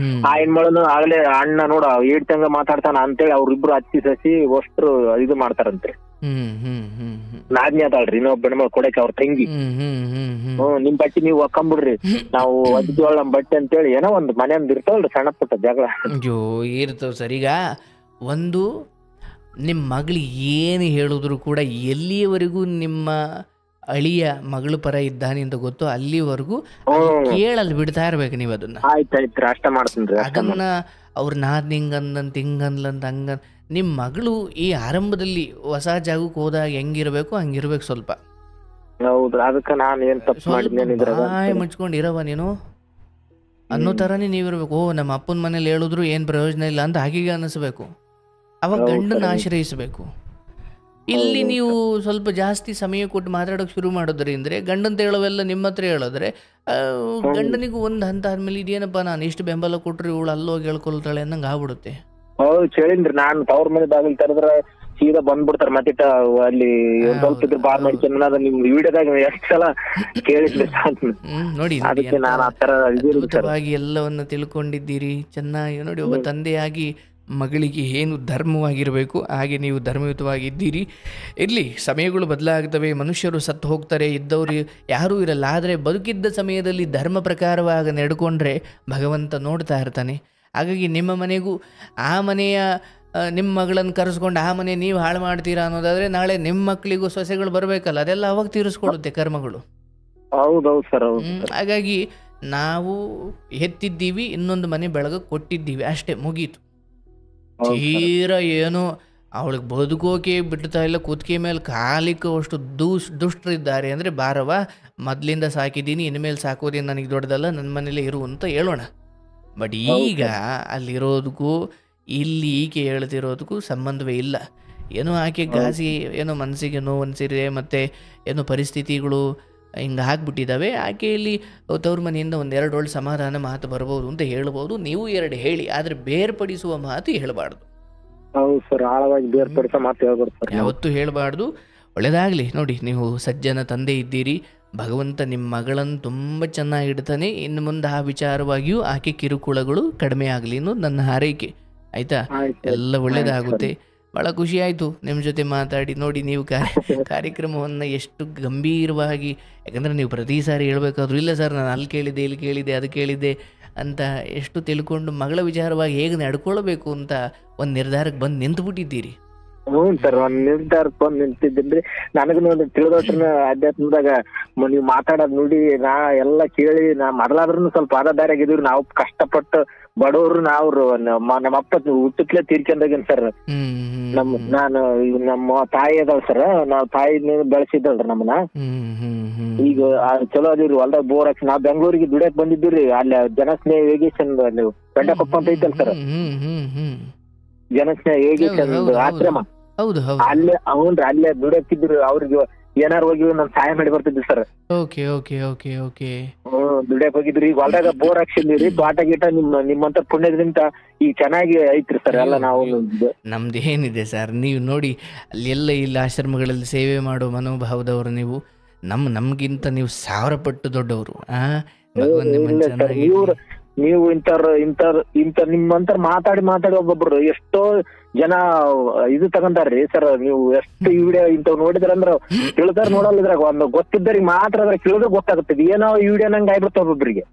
ಆ ಹೆಣ್ಮಳನು ಆಗ್ಲೇ ಅಣ್ಣ ನೋಡ ಏಡ್ತಂಗ ಮಾತಾಡ್ತಾನ ಅಂತೇಳಿ ಅವ್ರಿಬ್ರು ಹಚ್ಚಿ ಸಸಿ ಅಷ್ಟ್ರು ಇದು ಮಾಡ್ತಾರಂತ್ರಿ. ನಾದಿನಿ ಅದಾಳ್ರಿ ಇನ್ನೊಬ್ಬ ಹೆಣ್ಮಳು ಕೊಡಕ್ಕೆ ಅವ್ರ ತಂಗಿ. ನಿಮ್ ಬಟ್ಟಿ ನೀವ್ ಒಕ್ಕಂಬಿಡ್ರಿ, ನಾವು ಒದ್ದಿವಳ ನಮ್ ಬಟ್ಟೆ ಅಂತೇಳಿ ಏನೋ ಒಂದ್ ಮನೆ ಒಂದ್ ಇರ್ತಾವಲ್ರಿ ಸಣ್ಣ ಪುಟ್ಟ ಜಗಳ. ಅಯ್ಯೋ ಇರ್ತಾವ ಸರ್. ಈಗ ಒಂದು ನಿಮ್ಮ ಮಗಳು ಏನು ಹೇಳಿದ್ರು ಕೂಡ ಎಲ್ಲಿಯವರೆಗೂ ನಿಮ್ಮ ಅಳಿಯ ಮಗಳ ಪರ ಇದ್ದಾನೆ ಅಂತ ಗೊತ್ತು ಅಲ್ಲಿವರೆಗೂ ಕೇಳಲ್ಲಿ ಬಿಡ್ತಾ ಇರ್ಬೇಕು ನೀವು ಅದನ್ನ. ಅದನ್ನ ಅವ್ರ ನಾದ್ನ ಹಿಂಗಂದಂತ ಹಂಗಂತ ನಿಮ್ಮ ಮಗಳು ಈ ಆರಂಭದಲ್ಲಿ ಹೊಸ ಜಾಗಕ್ಕೆ ಹೋದಾಗ ಹೆಂಗಿರ್ಬೇಕು ಹಂಗಿರ್ಬೇಕು. ಸ್ವಲ್ಪ ಬಾಯಿ ಮುಚ್ಕೊಂಡು ಇರವ ನೀನು ಅನ್ನೋ ಥರನೇ ನೀವಿರ್ಬೇಕು. ನಮ್ಮ ಅಪ್ಪನ ಮನೇಲಿ ಹೇಳಿದ್ರು ಏನು ಪ್ರಯೋಜನ ಇಲ್ಲ ಅಂತ ಹಾಗೆ ಅನ್ನಿಸ್ಬೇಕು. ಅವಾಗ ಗಂಡನ ಆಶ್ರಯಿಸಬೇಕು. ಇಲ್ಲಿ ನೀವು ಸ್ವಲ್ಪ ಜಾಸ್ತಿ ಸಮಯ ಕೊಟ್ಟು ಮಾತಾಡೋಕೆ ಶುರು ಮಾಡೋದ್ರಿಂದ ಗಂಡಂತ ಹೇಳೋವೆಲ್ಲ ನಿಮ್ಮ ಹತ್ರ ಹೇಳಿದ್ರೆ ಗಂಡನಿಗೂ ಒಂದು ಹಂತ ಆದ್ಮೇಲೆ ಇದೇನಪ್ಪ ನಾನು ಇಷ್ಟು ಬೆಂಬಲ ಕೊಟ್ಟರು ಇವಳು ಅಲ್ಲೋಗಿ ಹೇಳ್ಕೊಳ್ತಾಳೆ ಅನ್ನಂಗೆ ಆಗ್ಬಿಡುತ್ತೆ. ಹೌದು ಹೇಳಿನ್ರಿ, ನಾನು ತವ್ರ ಮನೆ ಬಾಗಿಲು ತೆರೆದ್ರ ಸೀದಾ ಬಂದ್ಬಿಡ್ತಾರ. ಮತ್ತೆ ಅಲ್ಲಿ ಸ್ವಲ್ಪ ಇದ್ರ ಬಾರ್ ಮಾಡ್ಕೊಂಡು ನಿಮ್ ವಿಡಿಯೋದಾಗ ಎಷ್ಟು ಸಲ ಕೇಳಿದ್ರಿ ನೋಡಿ. ಅದಕ್ಕೆ ನಾನು ಆತರ ಅದ್ಭುತವಾಗಿ ಎಲ್ಲವನ್ನ ತಿಳ್ಕೊಂಡಿದ್ದೀರಿ ಚೆನ್ನಾಗಿ. ನೋಡಿ, ಒಬ್ಬ ತಂದೆಯಾಗಿ ಮಗಳಿಗೆ ಏನು ಧರ್ಮವಾಗಿರಬೇಕು ಹಾಗೆ ನೀವು ಧರ್ಮಯುತವಾಗಿದ್ದೀರಿ. ಇರಲಿ, ಸಮಯಗಳು ಬದಲಾಗ್ತವೆ, ಮನುಷ್ಯರು ಸತ್ತು ಹೋಗ್ತಾರೆ, ಇದ್ದವರು ಯಾರೂ ಇರಲ್ಲ. ಆದರೆ ಬದುಕಿದ್ದ ಸಮಯದಲ್ಲಿ ಧರ್ಮ ಪ್ರಕಾರವಾಗಿ ನಡ್ಕೊಂಡ್ರೆ ಭಗವಂತ ನೋಡ್ತಾ ಇರ್ತಾನೆ. ಹಾಗಾಗಿ ನಿಮ್ಮ ಮನೆಗೂ ಆ ಮನೆಯ ನಿಮ್ಮ ಮಗಳನ್ನು ಕರೆಸ್ಕೊಂಡು ಆ ಮನೆ ನೀವು ಹಾಳು ಮಾಡ್ತೀರಾ ಅನ್ನೋದಾದರೆ ನಾಳೆ ನಿಮ್ಮ ಮಕ್ಕಳಿಗೂ ಸೊಸೆಗಳು ಬರಬೇಕಲ್ಲ, ಅದೆಲ್ಲ ಅವಾಗ ತೀರಿಸ್ಕೊಳ್ಳುತ್ತೆ ಕರ್ಮಗಳು. ಹೌದೌದು ಸರ್. ಹಾಗಾಗಿ ನಾವು ಹೆತ್ತಿದ್ದೀವಿ, ಇನ್ನೊಂದು ಮನೆ ಬೆಳಗ್ಗೆ ಕೊಟ್ಟಿದ್ದೀವಿ, ಅಷ್ಟೇ, ಮುಗೀತು. ತೀರಾ ಏನೋ ಅವಳಿಗೆ ಬದುಕೋಕೆ ಬಿಡ್ತಾ ಇಲ್ಲ, ಕುತ್ತಿಗೆ ಮೇಲೆ ಕಾಲಿಕ್ಕೆ ಅಷ್ಟು ದುಷ್ಟರಿದ್ದಾರೆ ಅಂದರೆ ಬಾರವ, ಮೊದಲಿಂದ ಸಾಕಿದ್ದೀನಿ, ಇನ್ಮೇಲೆ ಸಾಕೋದೇನು ನನಗೆ ದೊಡ್ಡದಲ್ಲ, ನನ್ನ ಮನೇಲೇ ಇರು ಅಂತ ಹೇಳೋಣ. ಬಟ್ ಈಗ ಅಲ್ಲಿರೋದಕ್ಕೂ ಇಲ್ಲಿ ಈಕೆ ಹೇಳ್ತಿರೋದಕ್ಕೂ ಸಂಬಂಧವೇ ಇಲ್ಲ. ಏನೋ ಆಕೆ ಗಾಸಿ ಏನೋ ಮನಸ್ಸಿಗೆ ನೋವು ಅನಿಸಿದೆ, ಮತ್ತು ಏನೋ ಪರಿಸ್ಥಿತಿಗಳು ಹಿಂಗೆ ಹಾಕ್ಬಿಟ್ಟಿದ್ದಾವೆ. ಆಕೆಯಲ್ಲಿ ತವ್ರ ಮನೆಯಿಂದ ಒಂದೆರಡು ಒಳ್ಳೆ ಸಮಾಧಾನ ಮಾತು ಬರ್ಬೋದು ಅಂತ ಹೇಳ್ಬೋದು, ನೀವು ಎರಡು ಹೇಳಿ, ಆದರೆ ಬೇರ್ಪಡಿಸುವ ಮಾತು ಹೇಳಬಾರ್ದು. ಹೌದು ಸರ್, ಆಳವಾಗಿ ಬೇರ್ಪಡಿಸೋ ಮಾತು ಹೇಳ್ಬಾರ್ದು, ಯಾವತ್ತೂ ಹೇಳಬಾರ್ದು. ಒಳ್ಳೆಯದಾಗಲಿ ನೋಡಿ, ನೀವು ಸಜ್ಜನ ತಂದೆ ಇದ್ದೀರಿ, ಭಗವಂತ ನಿಮ್ಮ ಮಗಳನ್ನು ತುಂಬ ಚೆನ್ನಾಗಿಡ್ತಾನೆ. ಇನ್ನು ಮುಂದೆ ಆ ವಿಚಾರವಾಗಿಯೂ ಆಕೆ ಕಿರುಕುಳಗಳು ಕಡಿಮೆ ಆಗಲಿ ಅನ್ನೋದು ನನ್ನ ಹಾರೈಕೆ. ಆಯಿತಾ? ಎಲ್ಲ ಒಳ್ಳೆಯದಾಗುತ್ತೆ. ಭಾಳ ಖುಷಿ ಆಯಿತು ನಿಮ್ಮ ಜೊತೆ ಮಾತಾಡಿ. ನೋಡಿ, ನೀವು ಕಾರ್ಯಕ್ರಮವನ್ನು ಎಷ್ಟು ಗಂಭೀರವಾಗಿ, ಯಾಕಂದರೆ ನೀವು ಪ್ರತಿ ಸಾರಿ ಹೇಳ್ಬೇಕಾದ್ರು ಇಲ್ಲ ಸರ್ ನಾನು ಅಲ್ಲಿ ಕೇಳಿದ್ದೆ, ಇಲ್ಲಿ ಕೇಳಿದ್ದೆ, ಅದು ಕೇಳಿದ್ದೆ ಅಂತ ಎಷ್ಟು ತಿಳ್ಕೊಂಡು ಮಗಳ ವಿಚಾರವಾಗಿ ಹೇಗೆ ನಡ್ಕೊಳ್ಬೇಕು ಅಂತ ಒಂದು ನಿರ್ಧಾರಕ್ಕೆ ಬಂದು ನಿಂತುಬಿಟ್ಟಿದ್ದೀರಿ. ಹ್ಞೂ ಸರ್, ಒಂದ್ ನಿರ್ಧಾರಕ್ಕೆ ಬಂದು ನಿಂತಿದ್ದೀನಿ. ನನಗೂ ಒಂದು ತಿಳಿದೋಟ್ರನ್ನ ಅಧ್ಯಾತ್ಮದಾಗ ನೀವು ಮಾತಾಡೋದ್ ನೋಡಿ ನಾ ಎಲ್ಲ ಕೇಳಿ, ನಾ ಮೊದಲಾದ್ರೂ ಸ್ವಲ್ಪ ಆಧಾರಿಯಾಗಿದ್ರು. ನಾವು ಕಷ್ಟಪಟ್ಟು ಬಡವರು, ನಾವು ನಮ್ಮ ಅಪ್ಪ ಹುಟ್ಟತ್ಲೆ ತೀರ್ಕೊಂಡಾಗೇನ್ ಸರ್. ನಾನು ನಮ್ಮ ತಾಯಿ ಅದಾವ ಸರ್, ನಾವ್ ತಾಯಿ ಬೆಳೆಸಿದ್ದಲ್ರಿ ನಮ್ಮನ್ನ. ಈಗ ಚಲೋ ಅದೀವ್ರಿ, ಹೊಲ್ದಾಗ ಬೋರ್ ಹಾಕಿ ನಾವ್ ಬೆಂಗಳೂರಿಗೆ ದುಡಿಯಕ್ ಬಂದಿದ್ದೀವ್ರಿ. ಅಲ್ಲಿ ಜನಸ್ನೇಹ ವೇಗೇಶನ್ ನೀವು ಬೆಂಡಕೊಪ್ಪ ಅಂತ ಐತಲ್ ಸರ್, ಜನಸ್ನೇಹ ವೇಗೇಶನ್ ಆಶ್ರಮ, ಅಲ್ಲೇ ಅವ್ನ್ರಿ ಅಲ್ಲೇ ದುಡಿಯಕ್ತಿದ್ರು. ಅವ್ರಿಗೆ ಏನಾರು ಹೋಗಿ ನಮ್ ಸಹಾಯ ಮಾಡಿ ಬರ್ತಿದ್ವಿ ಸರ್. ದುಡಿಯಕ್ ಹೋಗಿದ್ರಿ. ಈಗ ಹೊಲ್ದಾಗ ಬೋರ್ ಹಾಕ್ಸಿದ್ರಿ, ತೋಟ ಗೀಟ ನಿಮ್ಮಂತ ಪುಣ್ಯದಿಂದ ಈಗ ಚೆನ್ನಾಗಿ ಐತ್ರಿ ಸರ್ ಎಲ್ಲ. ನಾವು ನಮ್ದು ಏನಿದೆ ಸರ್, ನೀವು ನೋಡಿ ಅಲ್ಲೆಲ್ಲ ಇಲ್ಲಿ ಆಶ್ರಮಗಳಲ್ಲಿ ಸೇವೆ ಮಾಡೋ ಮನೋಭಾವದವರು ನೀವು. ನಮ್ಗಿಂತ ನೀವು 1000 ಪಟ್ಟು ದೊಡ್ಡವರು. ನೀವು ಇಂಥ ನಿಮ್ಮಂತರ ಮಾತಾಡಿ ಒಬ್ಬೊಬ್ರು ಎಷ್ಟೋ ಜನ ಇದು ತಗೊಂಡಾರ್ರಿ ಸರ್. ನೀವು ಎಷ್ಟು ಈ ವಿಡಿಯೋ ಇಂಥವ್ ನೋಡಿದ್ರಂದ್ರ ತಿಳಿದಾರ ನೋಡಲ್ಲ, ಇದ್ರಾಗ ಒಂದು ಗೊತ್ತಿದ್ದರಿಗೆ ಮಾತ್ರ ಅದ್ರ ಕೇಳಿದ್ರೆ ಗೊತ್ತಾಗುತ್ತೆ. ಏನೋ ಈ ವಿಡಿಯೋ ನಂಗೆ ಆಗ್ಬಿಡ್ತ ಒಬ್ಬೊಬ್ರಿಗೆ.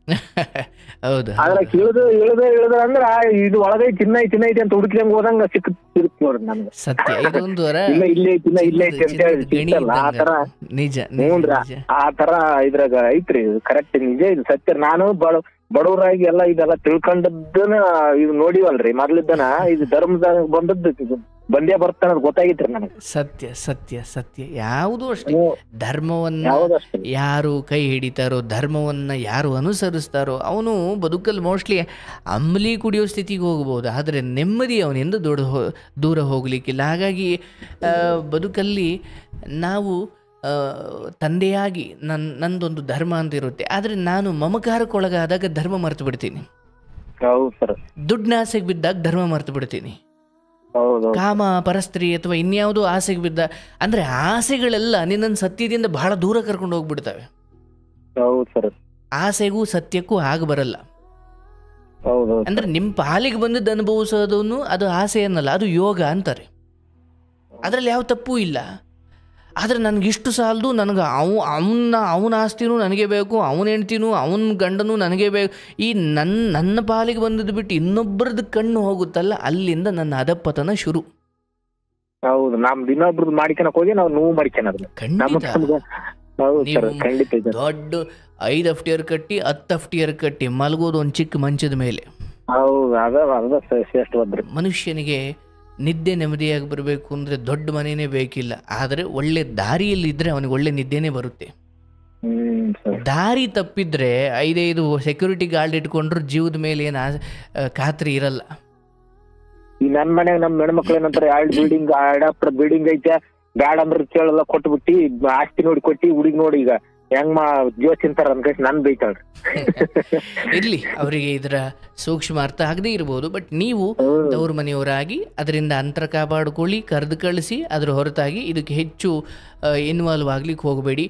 ಅದ್ರ ಇಳಿದ ಅಂದ್ರ ಇದು ಒಳಗೈ ತಿನ್ನೈತಿ ಅಂತ ಹುಡುಕಿದಂಗ ಹೋದಂಗ ಸಿಕ್ತಿ ನೋಡ್ರಿ ನಮ್ಗೆ. ಇಲ್ಲೇ ಐತಿ ಅಂತ ಹೇಳಿ ಆತರ. ಆತರ ಇದ್ರಾಗ ಐತ್ರಿ, ಕರೆಕ್ಟ್ ನಿಜ ಇದು ಸತ್ಯ. ನಾನು ಬಡವರಾಗಿ ಎಲ್ಲ ಇದೆಲ್ಲ ತಿಳ್ಕೊಂಡದ್ದನ ಇದು ನೋಡಿವಲ್ರಿ ಮೊದ್ಲಿದ್ದನ. ಇದು ಧರ್ಮದಾಗ ಬಂದದ್ದು ಬಂದೇ ಬರ್ತಾನ ಗೊತ್ತಾಗಿತ್ರಿ ನನಗೆ. ಸತ್ಯ ಯಾವುದು ಅಷ್ಟೇ. ಧರ್ಮವನ್ನ ಯಾರು ಕೈ ಹಿಡಿತಾರೋ, ಧರ್ಮವನ್ನ ಯಾರು ಅನುಸರಿಸ್ತಾರೋ ಅವನು ಬದುಕಲ್ಲಿ ಮೋಸ್ಟ್ಲಿ ಅಂಬಲಿ ಕುಡಿಯೋ ಸ್ಥಿತಿಗೆ ಹೋಗ್ಬೋದು, ಆದರೆ ನೆಮ್ಮದಿ ಅವನಿಂದ ದೂರ ಹೋಗ್ಲಿಕ್ಕಿಲ್ಲ. ಹಾಗಾಗಿ ಬದುಕಲ್ಲಿ ನಾವು ತಂದೆಯಾಗಿ ನಂದೊಂದು ಧರ್ಮ ಅಂತ ಇರುತ್ತೆ, ಆದರೆ ನಾನು ಮಮಕಾರಕ್ಕೊಳಗಾದಾಗ ಧರ್ಮ ಮರೆತು ಬಿಡ್ತೀನಿ. ದುಡ್ಡಿನ ಆಸೆಗೆ ಬಿದ್ದಾಗ ಧರ್ಮ ಮರೆತು ಬಿಡ್ತೀನಿ. ಕಾಮ, ಪರಸ್ತ್ರೀ ಅಥವಾ ಇನ್ಯಾವುದೋ ಆಸೆಗೆ ಬಿದ್ದ ಅಂದ್ರೆ ಆಸೆಗಳೆಲ್ಲ ನಿನ್ನನ್ನು ಸತ್ಯದಿಂದ ಬಹಳ ದೂರ ಕರ್ಕೊಂಡು ಹೋಗ್ಬಿಡ್ತವೆ. ಆಸೆಗೂ ಸತ್ಯಕ್ಕೂ ಆಗ ಬರಲ್ಲ. ಅಂದ್ರೆ ನಿಮ್ಮ ಪಾಲಿಗೆ ಬಂದದ್ದು ಅನುಭವಿಸೋದನ್ನು ಅದು ಆಸೆ ಅನ್ನಲ್ಲ, ಅದು ಯೋಗ ಅಂತಾರೆ. ಅದರಲ್ಲಿ ಯಾವ ತಪ್ಪು ಇಲ್ಲ. ಆದರೆ ನನಗಿಷ್ಟು ಸಾಲದು, ನನಗೆ ಅವನ ಆಸ್ತಿನೂ ನನಗೆ ಬೇಕು, ಅವನ ಹೆಂಡ್ತಿನೂ ಅವನ ಗಂಡನೂ ನನಗೆ ಬೇಕು, ಈ ನನ್ನ ಪಾಲಿಗೆ ಬಂದದ್ದು ಬಿಟ್ಟು ಇನ್ನೊಬ್ಬರದ್ದು ಕಣ್ಣು ಹೋಗುತ್ತಲ್ಲ, ಅಲ್ಲಿಂದ ನನ್ನ ಅಧಪತನ ಶುರು. ಹೌದು, ನಮ್ದು ಇನ್ನೊಬ್ರದ್ದು ಮಾಡಿಕೊಳಕ್ ಹೋಗಿ ನಾವು ನೋವು ಮಾಡ್ಕೊಳೋದು. ದೊಡ್ಡ 5 ಅಫ್ಟಿಯರ್ ಕಟ್ಟಿ 10 ಅಫ್ಟಿಯರ್ ಕಟ್ಟಿ ಮಲಗೋದು ಒಂದು ಚಿಕ್ಕ ಮಂಚದ ಮೇಲೆ. ಮನುಷ್ಯನಿಗೆ ನಿದ್ದೆ ನೆಮ್ಮದಿಯಾಗಿ ಬರಬೇಕು ಅಂದರೆ ದೊಡ್ಡ ಮನೆಯೇ ಬೇಕಿಲ್ಲ, ಆದರೆ ಒಳ್ಳೆ ದಾರಿಯಲ್ಲಿದ್ದರೆ ಅವನಿಗೆ ಒಳ್ಳೆ ನಿದ್ದೆನೇ ಬರುತ್ತೆ. ದಾರಿ ತಪ್ಪಿದ್ರೆ 5 ಸೆಕ್ಯೂರಿಟಿ ಗಾರ್ಡ್ ಇಟ್ಕೊಂಡ್ರು ಜೀವದ ಮೇಲೆ ಏನು ಖಾತ್ರಿ ಇರಲ್ಲ. ಈ ನನ್ನ ಮನೆಯಾಗ ನಮ್ಮ ಹೆಣ್ಮಕ್ಳು ಏನಂತಾರೆ, 2 ಬಿಲ್ಡಿಂಗ್ ಅಡಾಪ್ಟರ್ ಬಿಲ್ಡಿಂಗ್ ಐತೆ, ಬ್ಯಾಡ ಅಂದ್ರೆ ಕೇಳಲ್ಲ ಕೊಟ್ಬಿಟ್ಟು ಆಸ್ತಿ ನೋಡಿ ಕೊಟ್ಟಿ ಹುಡುಗಿ ನೋಡಿ ಈಗ ಹೆಂಗ್ ಜೀವ ತಿಂತಾರ ಅನ್ಕೇಶ್ ನನ್ ಬೈತಾಳ್ರಿ. ಇರ್ಲಿ, ಅವರಿಗೆ ಇದರ ಸೂಕ್ಷ್ಮ ಅರ್ಥ ಆಗದೆ ಇರ್ಬೋದು. ಬಟ್ ನೀವು ಅವ್ರ ಮನೆಯವರಾಗಿ ಅದರಿಂದ ಅಂತರ ಕಾಪಾಡಿಕೊಳ್ಳಿ, ಕರೆದು ಕಳಿಸಿ. ಅದ್ರ ಹೊರತಾಗಿ ಇದಕ್ಕೆ ಹೆಚ್ಚು ಇನ್ವಾಲ್ವ್ ಆಗ್ಲಿಕ್ಕೆ ಹೋಗಬೇಡಿ.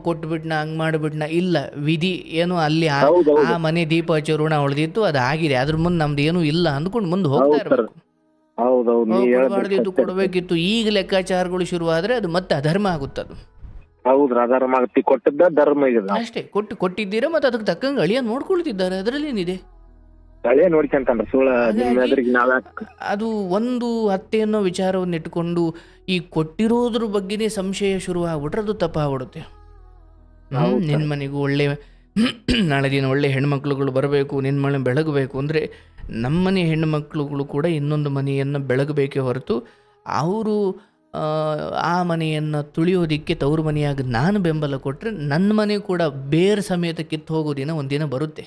ಕೊಟ್ಬಿಟ್ನ ಹಂಗ್ ಮಾಡ್ಬಿಟ್ನ, ಇಲ್ಲ ವಿಧಿ ಏನು ಅಲ್ಲಿ ಆ ಮನೆ ದೀಪ ಹಚ್ಚೋಣ ಉಳಿದಿತ್ತು, ಅದು ಆಗಿದೆ, ಅದ್ರ ಮುಂದೆ ನಮ್ದು ಏನು ಇಲ್ಲ ಅಂದ್ಕೊಂಡು ಮುಂದೆ ಹೋಗ್ತಾ ಇರ್ಬೇಕು. ಕೊಡಬೇಕಿತ್ತು, ಈಗ ಲೆಕ್ಕಾಚಾರಗಳು ಶುರುವಾದ್ರೆ ಅದು ಮತ್ತೆ ಅಧರ್ಮ ಆಗುತ್ತದು. ಹೌದ್ರ, ಅಧರ್ಮ ಆಗುತ್ತೆ. ಕೊಟ್ಟಿದ್ದ ಧರ್ಮ ಅಷ್ಟೇ, ಕೊಟ್ಟಿದ್ದೀರಾ ಮತ್ತೆ ಅದಕ್ಕೆ ತಕ್ಕಂಗೆ ಅಳಿಯ ನೋಡ್ಕೊಳ್ತಿದ್ದಾರೆ, ಅದರಲ್ಲಿ ಏನಿದೆ. ಅದು ಒಂದು ಹತ್ತೆ ಅನ್ನೋ ವಿಚಾರವನ್ನು ಇಟ್ಕೊಂಡು ಈ ಕೊಟ್ಟಿರೋದ್ರ ಬಗ್ಗೆನೇ ಸಂಶಯ ಶುರು ಆಗ್ಬಿಟ್ರೆ ಅದು ತಪ್ಪಾಗ್ಬಿಡುತ್ತೆ. ನಿನ್ ಮನೆಗೂ ಒಳ್ಳೆ ನಾಳೆ ದಿನ ಒಳ್ಳೆ ಹೆಣ್ಮಕ್ಳುಗಳು ಬರಬೇಕು, ನಿನ್ನ ಮನೆ ಬೆಳಗಬೇಕು ಅಂದರೆ ನಮ್ಮನೆ ಹೆಣ್ಣುಮಕ್ಳುಗಳು ಕೂಡ ಇನ್ನೊಂದು ಮನೆಯನ್ನು ಬೆಳಗಬೇಕೇ ಹೊರತು ಅವರು ಆ ಮನೆಯನ್ನು ತುಳಿಯೋದಕ್ಕೆ ತವರು ಮನೆಯಾಗಿ ನಾನು ಬೆಂಬಲ ಕೊಟ್ಟರೆ ನನ್ನ ಮನೆ ಕೂಡ ಬೇರೆ ಸಮೇತ ಕಿತ್ತು ಹೋಗೋ ದಿನ ಒಂದಿನ ಬರುತ್ತೆ.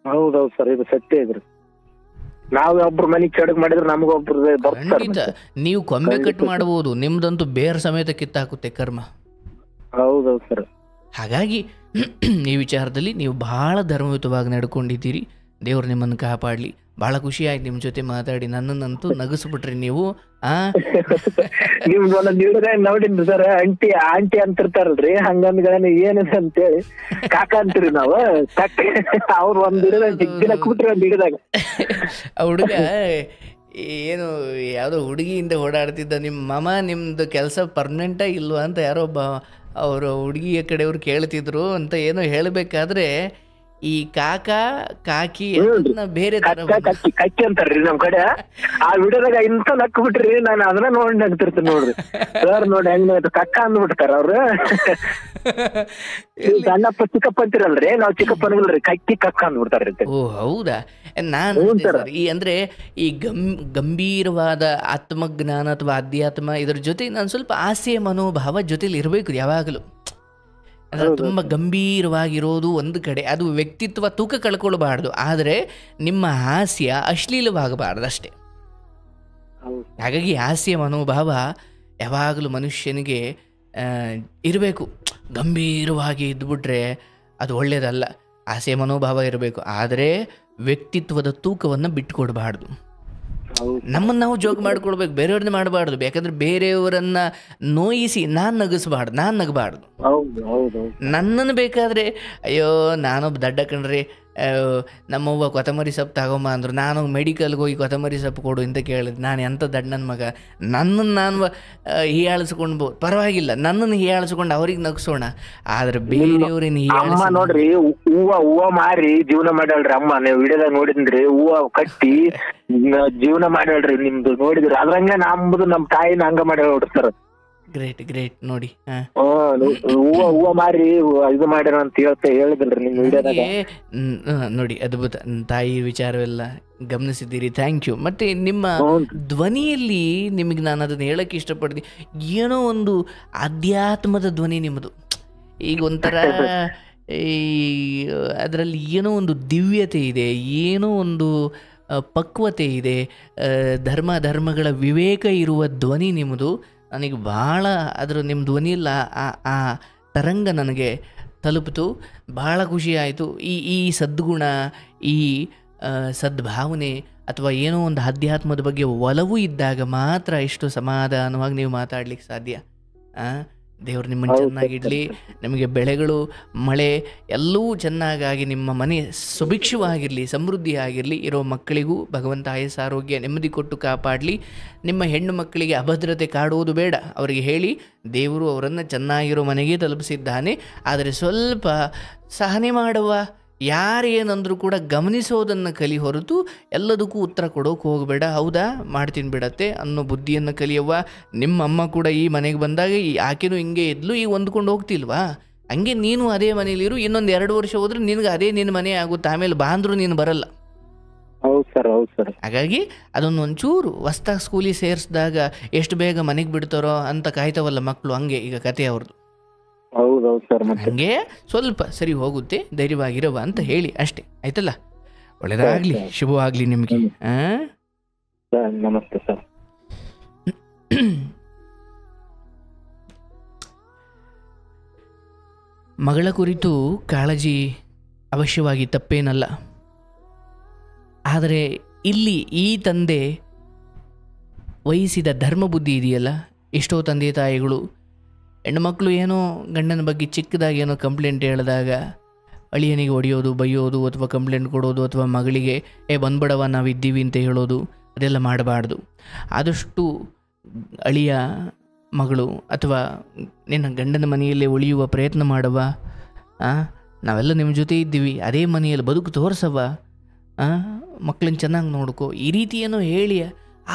ಹೌದೌದು ಸರ್, ಇದು ಸತ್ಯ ಇದ್ರಿ. ನಾವು ಒಬ್ರು ಮನೆ ಕೆಡಕ್ ಮಾಡಿದ್ರೆ ನಮಗೊಬ್ರು ಖಂಡಿತ ನೀವು ಕೊಂಬೆ ಕಟ್ ಮಾಡಬಹುದು, ನಿಮ್ದಂತೂ ಬೇರೆ ಸಮೇತ ಕಿತ್ತಾಕುತ್ತೆ ಕರ್ಮ. ಹೌದೌದು ಸರ್. ಹಾಗಾಗಿ ಈ ವಿಚಾರದಲ್ಲಿ ನೀವು ಬಹಳ ಧರ್ಮಯುತವಾಗಿ ನಡ್ಕೊಂಡಿದ್ದೀರಿ. ದೇವ್ರು ನಿಮ್ಮನ್ನು ಕಾಪಾಡಲಿ. ಭಾಳ ಖುಷಿ ಆಯ್ತು ನಿಮ್ಮ ಜೊತೆ ಮಾತಾಡಿ. ನನ್ನನ್ನಂತೂ ನಗಿಸ್ಬಿಟ್ರಿ ನೀವು. ನಿಮ್ದು ನೋಡಿದ್ರಿ ಸರ್, ಆಂಟಿ ಆಂಟಿ ಅಂತಿರ್ತಾರಲ್ರಿ, ಹಂಗಂದ ಏನಿದೆ ಅಂತೇಳಿ ಕಾಕ ಅಂತೀರಿ ನಾವು. ಅವ್ರು ಒಂದ್ ಹಿಡಿದ ಜಿಗ್ಗಿನ ಕೂಟ್ರಿ ಒಂದ್ ಹಿಡಿದಾಗ ಆ ಹುಡುಗ ಏನು ಯಾವುದೋ ಹುಡುಗಿಯಿಂದ ಓಡಾಡ್ತಿದ್ದ, ನಿಮ್ಮ ಮಾಮ ನಿಮ್ದು ಕೆಲಸ ಪರ್ಮನೆಂಟಾ ಇಲ್ವಾ ಅಂತ ಯಾರೋ ಒಬ್ಬ ಅವರು ಹುಡುಗಿಯ ಕಡೆಯವ್ರು ಕೇಳ್ತಿದ್ರು ಅಂತ ಏನೋ ಹೇಳಬೇಕಾದ್ರೆ ಈ ಕಾಕ ಕಾಕಿ ಬೇರೆ ಕಕ್ಕಿ ಅಂತಾರ್ರಿ ನಮ್ ಕಡೆ. ಆ ವಿಡಿಯೋದಾಗ ಇಂತ ನಕ್ ಬಿಟ್ರಿ, ನಾನು ಅದನ್ನ ನೋಡಿ ನಗ್ತಿರ್ತೇನೆ ನೋಡ್ರಿ. ಸರ್ ನೋಡಿ ಹೆಂಗ್ ಕಕ್ಕ ಅಂದ್ಬಿಡ್ತಾರ ಅವ್ರು. ಸಣ್ಣಪ್ಪ ಚಿಕ್ಕಪ್ಪ ಅಂತಿರಲ್ರಿ, ನಾವ್ ಚಿಕ್ಕಪ್ಪ ಅನ್ಗಲ್ರಿ, ಕಕ್ಕಿ ಕಕ್ಕ ಅಂದ್ಬಿಡ್ತಾರ್ರಿ. ಓ ಹೌದಾ. ನಾನು ಈ ಅಂದ್ರೆ ಈ ಗಂಭೀರವಾದ ಆತ್ಮಜ್ಞಾನ ಅಥವಾ ಅಧ್ಯಾತ್ಮ ಇದ್ರ ಜೊತೆ ನಾನು ಸ್ವಲ್ಪ ಆಸೆ ಮನೋಭಾವ ಜೊತೆಲಿ ಇರಬೇಕು ಯಾವಾಗಲೂ. ತುಂಬ ಗಂಭೀರವಾಗಿರೋದು ಒಂದು ಕಡೆ, ಅದು ವ್ಯಕ್ತಿತ್ವ ತೂಕ ಕಳ್ಕೊಳ್ಬಾರ್ದು, ಆದರೆ ನಿಮ್ಮ ಹಾಸ್ಯ ಅಶ್ಲೀಲವಾಗಬಾರ್ದು ಅಷ್ಟೇ. ಹಾಗಾಗಿ ಹಾಸ್ಯ ಮನೋಭಾವ ಯಾವಾಗಲೂ ಮನುಷ್ಯನಿಗೆ ಇರಬೇಕು. ಗಂಭೀರವಾಗಿ ಇದ್ಬಿಟ್ರೆ ಅದು ಒಳ್ಳೆಯದಲ್ಲ. ಹಾಸ್ಯ ಮನೋಭಾವ ಇರಬೇಕು, ಆದರೆ ವ್ಯಕ್ತಿತ್ವದ ತೂಕವನ್ನು ಬಿಟ್ಟುಕೊಡ್ಬಾರ್ದು. ನಮ್ಮನ್ನು ನಾವು ಜೋಕ್ ಮಾಡ್ಕೊಳ್ಬೇಕು, ಬೇರೆಯವ್ರನ್ನ ಮಾಡಬಾರ್ದು. ಬೇಕಾದ್ರೆ ಬೇರೆಯವರನ್ನ ನೋಯಿಸಿ ನಾನು ನಗಬಾರ್ದು. ನನ್ನನ್ನು ಬೇಕಾದರೆ ಅಯ್ಯೋ ನಾನೊಬ್ಬ ದಡ್ಡ ಕಣ್ರಿ, ನಮ್ಮವ್ವ ಕೊತ್ತಂಬರಿ ಸೊಪ್ಪು ತಗೊಂಬ ಅಂದರು, ನಾನು ಮೆಡಿಕಲ್ಗೆ ಹೋಗಿ ಕೊತ್ತಂಬರಿ ಸೊಪ್ಪು ಕೊಡು ಅಂತ ಕೇಳಿದೆ. ನಾನು ಎಂಥ ದಡ್ಡನ ಮಗ, ನನ್ನನ್ನು ನಾನು ಹೀಯಾಳಿಸ್ಕೊಂಡು ಪರವಾಗಿಲ್ಲ, ನನ್ನನ್ನು ಹೀಯಾಳಿಸ್ಕೊಂಡು ಅವ್ರಿಗೆ ನಗಿಸೋಣ, ಆದರೆ ಬೇರೆಯವ್ರನ್ನ ನೋಡ್ರಿ ಹೂವ ಮಾರಿ ಜೀವನ ಮಾಡ್ಯಾಳ್ರಿ ಅಮ್ಮ. ನೀವು ವಿಡಿಯೋದಾಗ ನೋಡಿದ್ರಿ, ಹೂವ ಕಟ್ಟಿ ಜೀವನ ಮಾಡ್ಯಾಳ್ರಿ. ನಿಮ್ದು ನೋಡಿದ್ರಿ ಅದ್ರಂಗ ನಮ್ದು ನಮ್ಮ ತಾಯಿನ ಹಂಗ ಮಾಡ್ಯಾಳ ನೋಡ್ರಿ ಸರ್. ಗ್ರೇಟ್ ನೋಡಿ. ಹೂವ ಮಾರಿ ಇದು ಮಾಡ್ಯಾರ ಅಂತ ಹೇಳಿದ್ರಿ ನಿಮ್ ವಿಡಿಯೋದಾಗ ನೋಡಿ. ಅದ್ಭುತ. ತಾಯಿ ವಿಚಾರವೆಲ್ಲ ಗಮನಿಸಿದ್ದೀರಿ, ಥ್ಯಾಂಕ್ ಯು. ಮತ್ತೆ ನಿಮ್ಮ ಧ್ವನಿಯಲ್ಲಿ ನಿಮಗೆ ನಾನು ಅದನ್ನು ಹೇಳಕ್ಕೆ ಇಷ್ಟಪಡ್ತೀನಿ, ಏನೋ ಒಂದು ಅಧ್ಯಾತ್ಮದ ಧ್ವನಿ ನಿಮ್ಮದು. ಈಗ ಒಂಥರ ಈ ಅದರಲ್ಲಿ ಏನೋ ಒಂದು ದಿವ್ಯತೆ ಇದೆ, ಏನೋ ಒಂದು ಪಕ್ವತೆ ಇದೆ, ಧರ್ಮಗಳ ವಿವೇಕ ಇರುವ ಧ್ವನಿ ನಿಮ್ಮದು. ನನಗೆ ಭಾಳ ಅದರ ನಿಮ್ಮ ಧ್ವನಿಯಲ್ಲ ಆ ತರಂಗ ನನಗೆ ತಲುಪಿತು. ಭಾಳ ಖುಷಿಯಾಯಿತು. ಈ ಸದ್ಗುಣ, ಈ ಸದ್ಭಾವನೆ ಅಥವಾ ಏನೋ ಒಂದು ಅಧ್ಯಾತ್ಮದ ಬಗ್ಗೆ ಒಲವು ಇದ್ದಾಗ ಮಾತ್ರ ಇಷ್ಟು ಸಮಾಧಾನವಾಗಿ ನೀವು ಮಾತಾಡ್ಲಿಕ್ಕೆ ಸಾಧ್ಯ. ದೇವರು ನಿಮ್ಮನ್ನು ಚೆನ್ನಾಗಿಡಲಿ. ನಿಮಗೆ ಬೆಳೆಗಳು, ಮಳೆ ಎಲ್ಲವೂ ಚೆನ್ನಾಗಾಗಿ ನಿಮ್ಮ ಮನೆ ಸುಭಿಕ್ಷವಾಗಿರಲಿ, ಸಮೃದ್ಧಿಯಾಗಿರಲಿ. ಇರೋ ಮಕ್ಕಳಿಗೂ ಭಗವಂತ ಆಯಸ್ಸು ಆರೋಗ್ಯ ನೆಮ್ಮದಿ ಕೊಟ್ಟು ಕಾಪಾಡಲಿ. ನಿಮ್ಮ ಹೆಣ್ಣು ಮಕ್ಕಳಿಗೆ ಅಭದ್ರತೆ ಕಾಡುವುದು ಬೇಡ, ಅವರಿಗೆ ಹೇಳಿ ದೇವರು ಅವರನ್ನು ಚೆನ್ನಾಗಿರೋ ಮನೆಗೆ ತಲುಪಿಸಿದ್ದಾನೆ. ಆದರೆ ಸ್ವಲ್ಪ ಸಹನೆ ಮಾಡುವ, ಯಾರೇನಂದ್ರೂ ಕೂಡ ಗಮನಿಸೋದನ್ನು ಕಲಿ ಹೊರತು ಎಲ್ಲದಕ್ಕೂ ಉತ್ತರ ಕೊಡೋಕೆ ಹೋಗಬೇಡ. ಹೌದಾ, ಮಾಡ್ತೀನಿ ಬಿಡತ್ತೆ ಅನ್ನೋ ಬುದ್ಧಿಯನ್ನು ಕಲಿಯವ್ವ. ನಿಮ್ಮ ಅಮ್ಮ ಕೂಡ ಈ ಮನೆಗೆ ಬಂದಾಗ ಆಕೆನೂ ಹಿಂಗೆ ಇದ್ಲು, ಈಗ ಹೊಂದ್ಕೊಂಡು ಹೋಗ್ತಿಲ್ವಾ? ಹಂಗೆ ನೀನು ಅದೇ ಮನೇಲಿರು. ಇನ್ನೊಂದು 2 ವರ್ಷ ಹೋದ್ರೆ ನಿನಗೆ ಅದೇ ನಿನ್ನ ಮನೆ ಆಗುತ್ತೆ. ಆಮೇಲೆ ಬಾಂದ್ರು ನೀನು ಬರಲ್ಲ. ಹೌದು ಸರ್. ಹಾಗಾಗಿ ಅದನ್ನೊಂಚೂರು ಹೊಸ್ದಾಗಿ ಸ್ಕೂಲಿಗೆ ಸೇರಿಸಿದಾಗ ಎಷ್ಟು ಬೇಗ ಮನೆಗೆ ಬಿಡ್ತಾರೋ ಅಂತ ಕಾಯ್ತವಲ್ಲ ಮಕ್ಕಳು, ಹಂಗೆ ಈಗ ಕತೆ ಅವ್ರದ್ದು. ಹೌದೌದು ಸರ್. ಹಂಗೆ ಸ್ವಲ್ಪ ಸರಿ ಹೋಗುತ್ತೆ, ಧೈರ್ಯವಾಗಿರವ ಅಂತ ಹೇಳಿ ಅಷ್ಟೇ. ಆಯ್ತಲ್ಲ? ಒಳ್ಳೆಯದಾಗಲಿ, ಶುಭವಾಗಲಿ ನಿಮಗೆ. ನಮಸ್ತೆ ಸರ್. ಮಗಳ ಕುರಿತು ಕಾಳಜಿ ಅವಶ್ಯವಾಗಿ ತಪ್ಪೇನಲ್ಲ. ಆದರೆ ಇಲ್ಲಿ ಈ ತಂದೆ ವಹಿಸಿದ ಧರ್ಮ ಬುದ್ಧಿ ಇದೆಯಲ್ಲ, ಎಷ್ಟೋ ತಂದೆ ತಾಯಿಗಳು ಹೆಣ್ಣುಮಕ್ಕಳು ಏನೋ ಗಂಡನ ಬಗ್ಗೆ ಚಿಕ್ಕದಾಗಿ ಏನೋ ಕಂಪ್ಲೇಂಟ್ ಹೇಳಿದಾಗ ಅಳಿಯನಿಗೆ ಹೊಡೆಯೋದು, ಬೈಯೋದು, ಅಥವಾ ಕಂಪ್ಲೇಂಟ್ ಕೊಡೋದು, ಅಥವಾ ಮಗಳಿಗೆ ಬಂದ್ಬಿಡವ ನಾವಿದ್ದೀವಿ ಅಂತ ಹೇಳೋದು, ಅದೆಲ್ಲ ಮಾಡಬಾರ್ದು. ಆದಷ್ಟು ಅಳಿಯ ಮಗಳು ಅಥವಾ ನಿನ್ನ ಗಂಡನ ಮನೆಯಲ್ಲೇ ಉಳಿಯುವ ಪ್ರಯತ್ನ ಮಾಡವ. ನಾವೆಲ್ಲ ನಿಮ್ಮ ಜೊತೆ ಇದ್ದೀವಿ, ಅದೇ ಮನೆಯಲ್ಲಿ ಬದುಕು ತೋರಿಸವ, ಮಕ್ಕಳನ್ನ ಚೆನ್ನಾಗಿ ನೋಡ್ಕೋ, ಈ ರೀತಿ ಏನೋ ಹೇಳಿ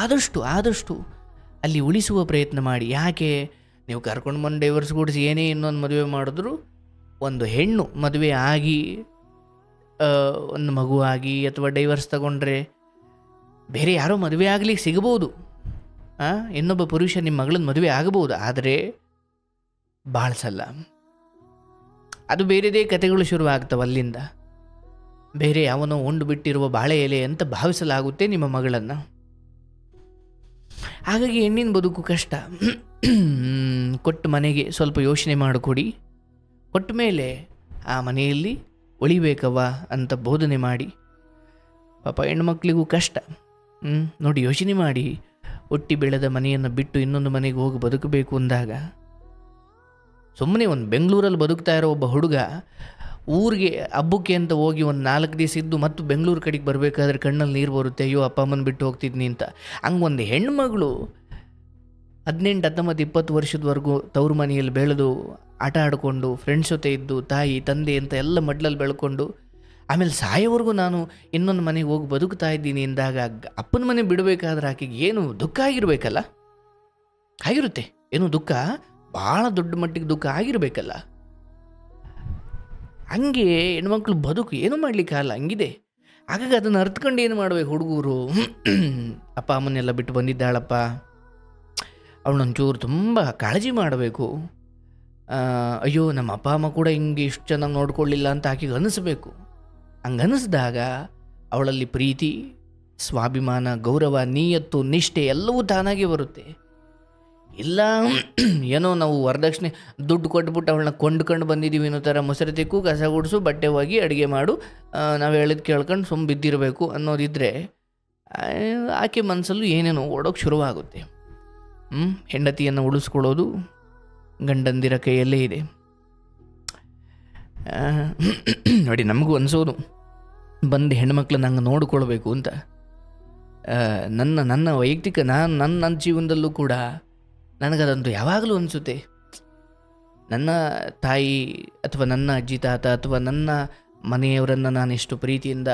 ಆದಷ್ಟು ಅಲ್ಲಿ ಉಳಿಸುವ ಪ್ರಯತ್ನ ಮಾಡಿ. ಯಾಕೆ ನೀವು ಕರ್ಕೊಂಡು ಬಂದು ಡೈವರ್ಸ್ ಕೊಡಿಸಿ ಏನೇ ಇನ್ನೊಂದು ಮದುವೆ ಮಾಡಿದ್ರು ಒಂದು ಹೆಣ್ಣು ಮದುವೆ ಆಗಿ ಒಂದು ಮಗು ಆಗಿ ಅಥವಾ ಡೈವರ್ಸ್ ತಗೊಂಡ್ರೆ ಬೇರೆ ಯಾರೋ ಮದುವೆ ಆಗಲಿಕ್ಕೆ ಸಿಗಬಹುದು, ಇನ್ನೊಬ್ಬ ಪುರುಷ ನಿಮ್ಮ ಮಗಳನ್ನ ಮದುವೆ ಆಗಬಹುದು, ಆದರೆ ಬಾಳ್ಸಲ್ಲ. ಅದು ಬೇರೆದೇ ಕತೆಗಳು ಶುರುವಾಗ್ತವೆ ಅಲ್ಲಿಂದ. ಬೇರೆ ಯಾವನೋ ಉಂಡು ಬಿಟ್ಟಿರುವ ಬಾಳೆ ಎಲೆ ಅಂತ ಭಾವಿಸಲಾಗುತ್ತೆ ನಿಮ್ಮ ಮಗಳನ್ನು. ಹಾಗಾಗಿ ಹೆಣ್ಣಿನ ಬದುಕು ಕಷ್ಟ. ಕೊಟ್ಟ ಮನೆಗೆ ಸ್ವಲ್ಪ ಯೋಚನೆ ಮಾಡಿಕೊಡಿ, ಕೊಟ್ಟ ಮೇಲೆ ಆ ಮನೆಯಲ್ಲಿ ಉಳಿಬೇಕವ್ವ ಅಂತ ಬೋಧನೆ ಮಾಡಿ. ಪಾಪ ಹೆಣ್ಮಕ್ಳಿಗೂ ಕಷ್ಟ. ನೋಡಿ, ಯೋಚನೆ ಮಾಡಿ, ಹುಟ್ಟಿ ಬೆಳೆದ ಮನೆಯನ್ನು ಬಿಟ್ಟು ಇನ್ನೊಂದು ಮನೆಗೆ ಹೋಗಿ ಬದುಕಬೇಕು ಅಂದಾಗ, ಸುಮ್ಮನೆ ಒಂದು ಬೆಂಗಳೂರಲ್ಲಿ ಬದುಕ್ತಾ ಇರೋ ಒಬ್ಬ ಹುಡುಗ ಊರಿಗೆ ಹಬ್ಬಕ್ಕೆ ಅಂತ ಹೋಗಿ ಒಂದು 4 ದಿವಸ ಇದ್ದು ಮತ್ತು ಬೆಂಗಳೂರು ಕಡೆಗೆ ಬರಬೇಕಾದ್ರೆ ಕಣ್ಣಲ್ಲಿ ನೀರು ಬರುತ್ತೆ, ಅಯ್ಯೋ ಅಪ್ಪ ಅಮ್ಮನ ಬಿಟ್ಟು ಹೋಗ್ತಿದ್ನಿ ಅಂತ. ಹಂಗೆ ಒಂದು ಹೆಣ್ಮಗಳು 18, 19, 20 ವರ್ಷದವರೆಗೂ ತವ್ರ ಮನೆಯಲ್ಲಿ ಬೆಳೆದು ಆಟ ಆಡಿಕೊಂಡು ಫ್ರೆಂಡ್ಸ್ ಜೊತೆ ಇದ್ದು ತಾಯಿ ತಂದೆ ಅಂತ ಎಲ್ಲ ಮಡ್ಲಲ್ಲಿ ಬೆಳ್ಕೊಂಡು ಆಮೇಲೆ ಸಾಯೋವರೆಗೂ ನಾನು ಇನ್ನೊಂದು ಮನೆಗೆ ಹೋಗಿ ಬದುಕ್ತಾ ಇದ್ದೀನಿ ಎಂದಾಗ ಅಪ್ಪನ ಮನೆ ಬಿಡಬೇಕಾದ್ರೆ ಆಕೆಗೆ ಏನು ದುಃಖ ಆಗಿರಬೇಕಲ್ಲ. ಆಗಿರುತ್ತೆ, ಏನು ದುಃಖ, ಭಾಳ ದೊಡ್ಡ ಮಟ್ಟಿಗೆ ದುಃಖ ಆಗಿರಬೇಕಲ್ಲ. ಹಂಗೆ ಹೆಣ್ಮಕ್ಳು ಬದುಕು ಏನೂ ಮಾಡಲಿಕ್ಕಾಗಲ್ಲ, ಹಂಗಿದೆ. ಹಾಗಾಗಿ ಅದನ್ನು ಅರ್ಥಕೊಂಡು ಏನು ಮಾಡಬೇಕು ಹುಡುಗರು? ಅಪ್ಪ ಅಮ್ಮನ್ನೆಲ್ಲ ಬಿಟ್ಟು ಬಂದಿದ್ದಾಳಪ್ಪ, ಅವಳೊಂಚೂರು ತುಂಬ ಕಾಳಜಿ ಮಾಡಬೇಕು. ಅಯ್ಯೋ ನಮ್ಮ ಅಪ್ಪ ಅಮ್ಮ ಕೂಡ ಹಿಂಗೆ ಇಷ್ಟು ಚೆನ್ನಾಗಿ ನೋಡ್ಕೊಳ್ಳಿಲ್ಲ ಅಂತ ಆಕೆಗೆ ಅನಿಸ್ಬೇಕು. ಹಂಗೆ ಅನ್ನಿಸ್ದಾಗ ಅವಳಲ್ಲಿ ಪ್ರೀತಿ, ಸ್ವಾಭಿಮಾನ, ಗೌರವ, ನೀಯತ್ತು, ನಿಷ್ಠೆ ಎಲ್ಲವೂ ತಾನಾಗೇ ಬರುತ್ತೆ. ಇಲ್ಲ ಏನೋ ನಾವು ವರದಕ್ಷಿಣೆ ದುಡ್ಡು ಕೊಟ್ಬಿಟ್ಟು ಅವಳನ್ನ ಕೊಂಡ್ಕೊಂಡು ಬಂದಿದ್ದೀವಿ ಅನ್ನೋ ಥರ ಮೊಸರು ತೆಕ್ಕು, ಕಸ ಗುಡಿಸು, ಬಟ್ಟೆ ಹೋಗಿ, ಅಡುಗೆ ಮಾಡು, ನಾವು ಹೇಳಿದ್ ಕೇಳ್ಕೊಂಡು ಸುಮ್ಮ ಬಿದ್ದಿರಬೇಕು ಅನ್ನೋದಿದ್ದರೆ ಆಕೆ ಮನಸ್ಸಲ್ಲೂ ಏನೇನೋ ಓಡೋಕ್ಕೆ ಶುರುವಾಗುತ್ತೆ. ಹೆಂಡತಿಯನ್ನು ಉಳಿಸ್ಕೊಳ್ಳೋದು ಗಂಡಂದಿರ ಕೈಯಲ್ಲೇ ಇದೆ. ನೋಡಿ, ನಮಗೂ ಅನಿಸೋದು ಬಂದು ಹೆಣ್ಮಕ್ಳನ್ನ ಹಂಗೆ ನೋಡಿಕೊಳ್ಬೇಕು ಅಂತ. ನನ್ನ ವೈಯಕ್ತಿಕ ನನ್ನ ಜೀವನದಲ್ಲೂ ಕೂಡ ನನಗದಂತೂ ಯಾವಾಗಲೂ ಅನಿಸುತ್ತೆ. ನನ್ನ ತಾಯಿ ಅಥವಾ ನನ್ನ ಅಜ್ಜಿ ತಾತ ಅಥವಾ ನನ್ನ ಮನೆಯವರನ್ನು ನಾನು ಎಷ್ಟು ಪ್ರೀತಿಯಿಂದ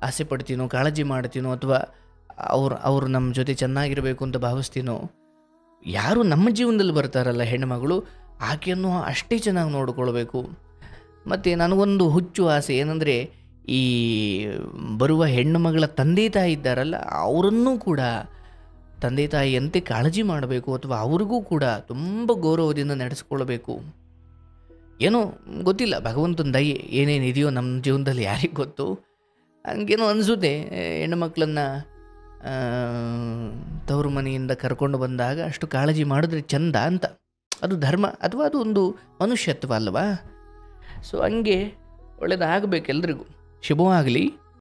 ಆಸೆ ಪಡ್ತೀನೋ, ಕಾಳಜಿ ಮಾಡ್ತೀನೋ, ಅಥವಾ ಅವರು ನಮ್ಮ ಜೊತೆ ಚೆನ್ನಾಗಿರಬೇಕು ಅಂತ ಭಾವಿಸ್ತೀನೋ, ಯಾರು ನಮ್ಮ ಜೀವನದಲ್ಲಿ ಬರ್ತಾರಲ್ಲ ಹೆಣ್ಣುಮಗಳು, ಆಕೆಯನ್ನು ಅಷ್ಟೇ ಚೆನ್ನಾಗಿ ನೋಡಿಕೊಳ್ಬೇಕು. ಮತ್ತು ನನಗೊಂದು ಹುಚ್ಚು ಆಸೆ ಏನಂದರೆ, ಈ ಬರುವ ಹೆಣ್ಣು ಮಗಳ ತಂದೆ ತಾಯಿ ಇದ್ದಾರಲ್ಲ, ಅವರನ್ನೂ ಕೂಡ ತಂದೆ ತಾಯಿಯಂತೆ ಕಾಳಜಿ ಮಾಡಬೇಕು, ಅಥವಾ ಅವ್ರಿಗೂ ಕೂಡ ತುಂಬ ಗೌರವದಿಂದ ನಡೆಸ್ಕೊಳ್ಬೇಕು. ಏನೋ ಗೊತ್ತಿಲ್ಲ, ಭಗವಂತನ ದಯೆ ಏನೇನಿದೆಯೋ ನಮ್ಮ ಜೀವನದಲ್ಲಿ ಯಾರಿಗೆ ಗೊತ್ತು. ಹಂಗೇನೋ ಅನಿಸುತ್ತೆ, ಹೆಣ್ಣುಮಕ್ಳನ್ನು ತವರು ಮನೆಯಿಂದ ಕರ್ಕೊಂಡು ಬಂದಾಗ ಅಷ್ಟು ಕಾಳಜಿ ಮಾಡಿದ್ರೆ ಚಂದ ಅಂತ. ಅದು ಧರ್ಮ ಅಥವಾ ಅದು ಒಂದು ಮನುಷ್ಯತ್ವ ಅಲ್ವಾ? ಸೊ ಹಂಗೆ ಒಳ್ಳೆಯದಾಗಬೇಕು ಎಲ್ರಿಗೂ. ಶುಭವಾಗಲಿ.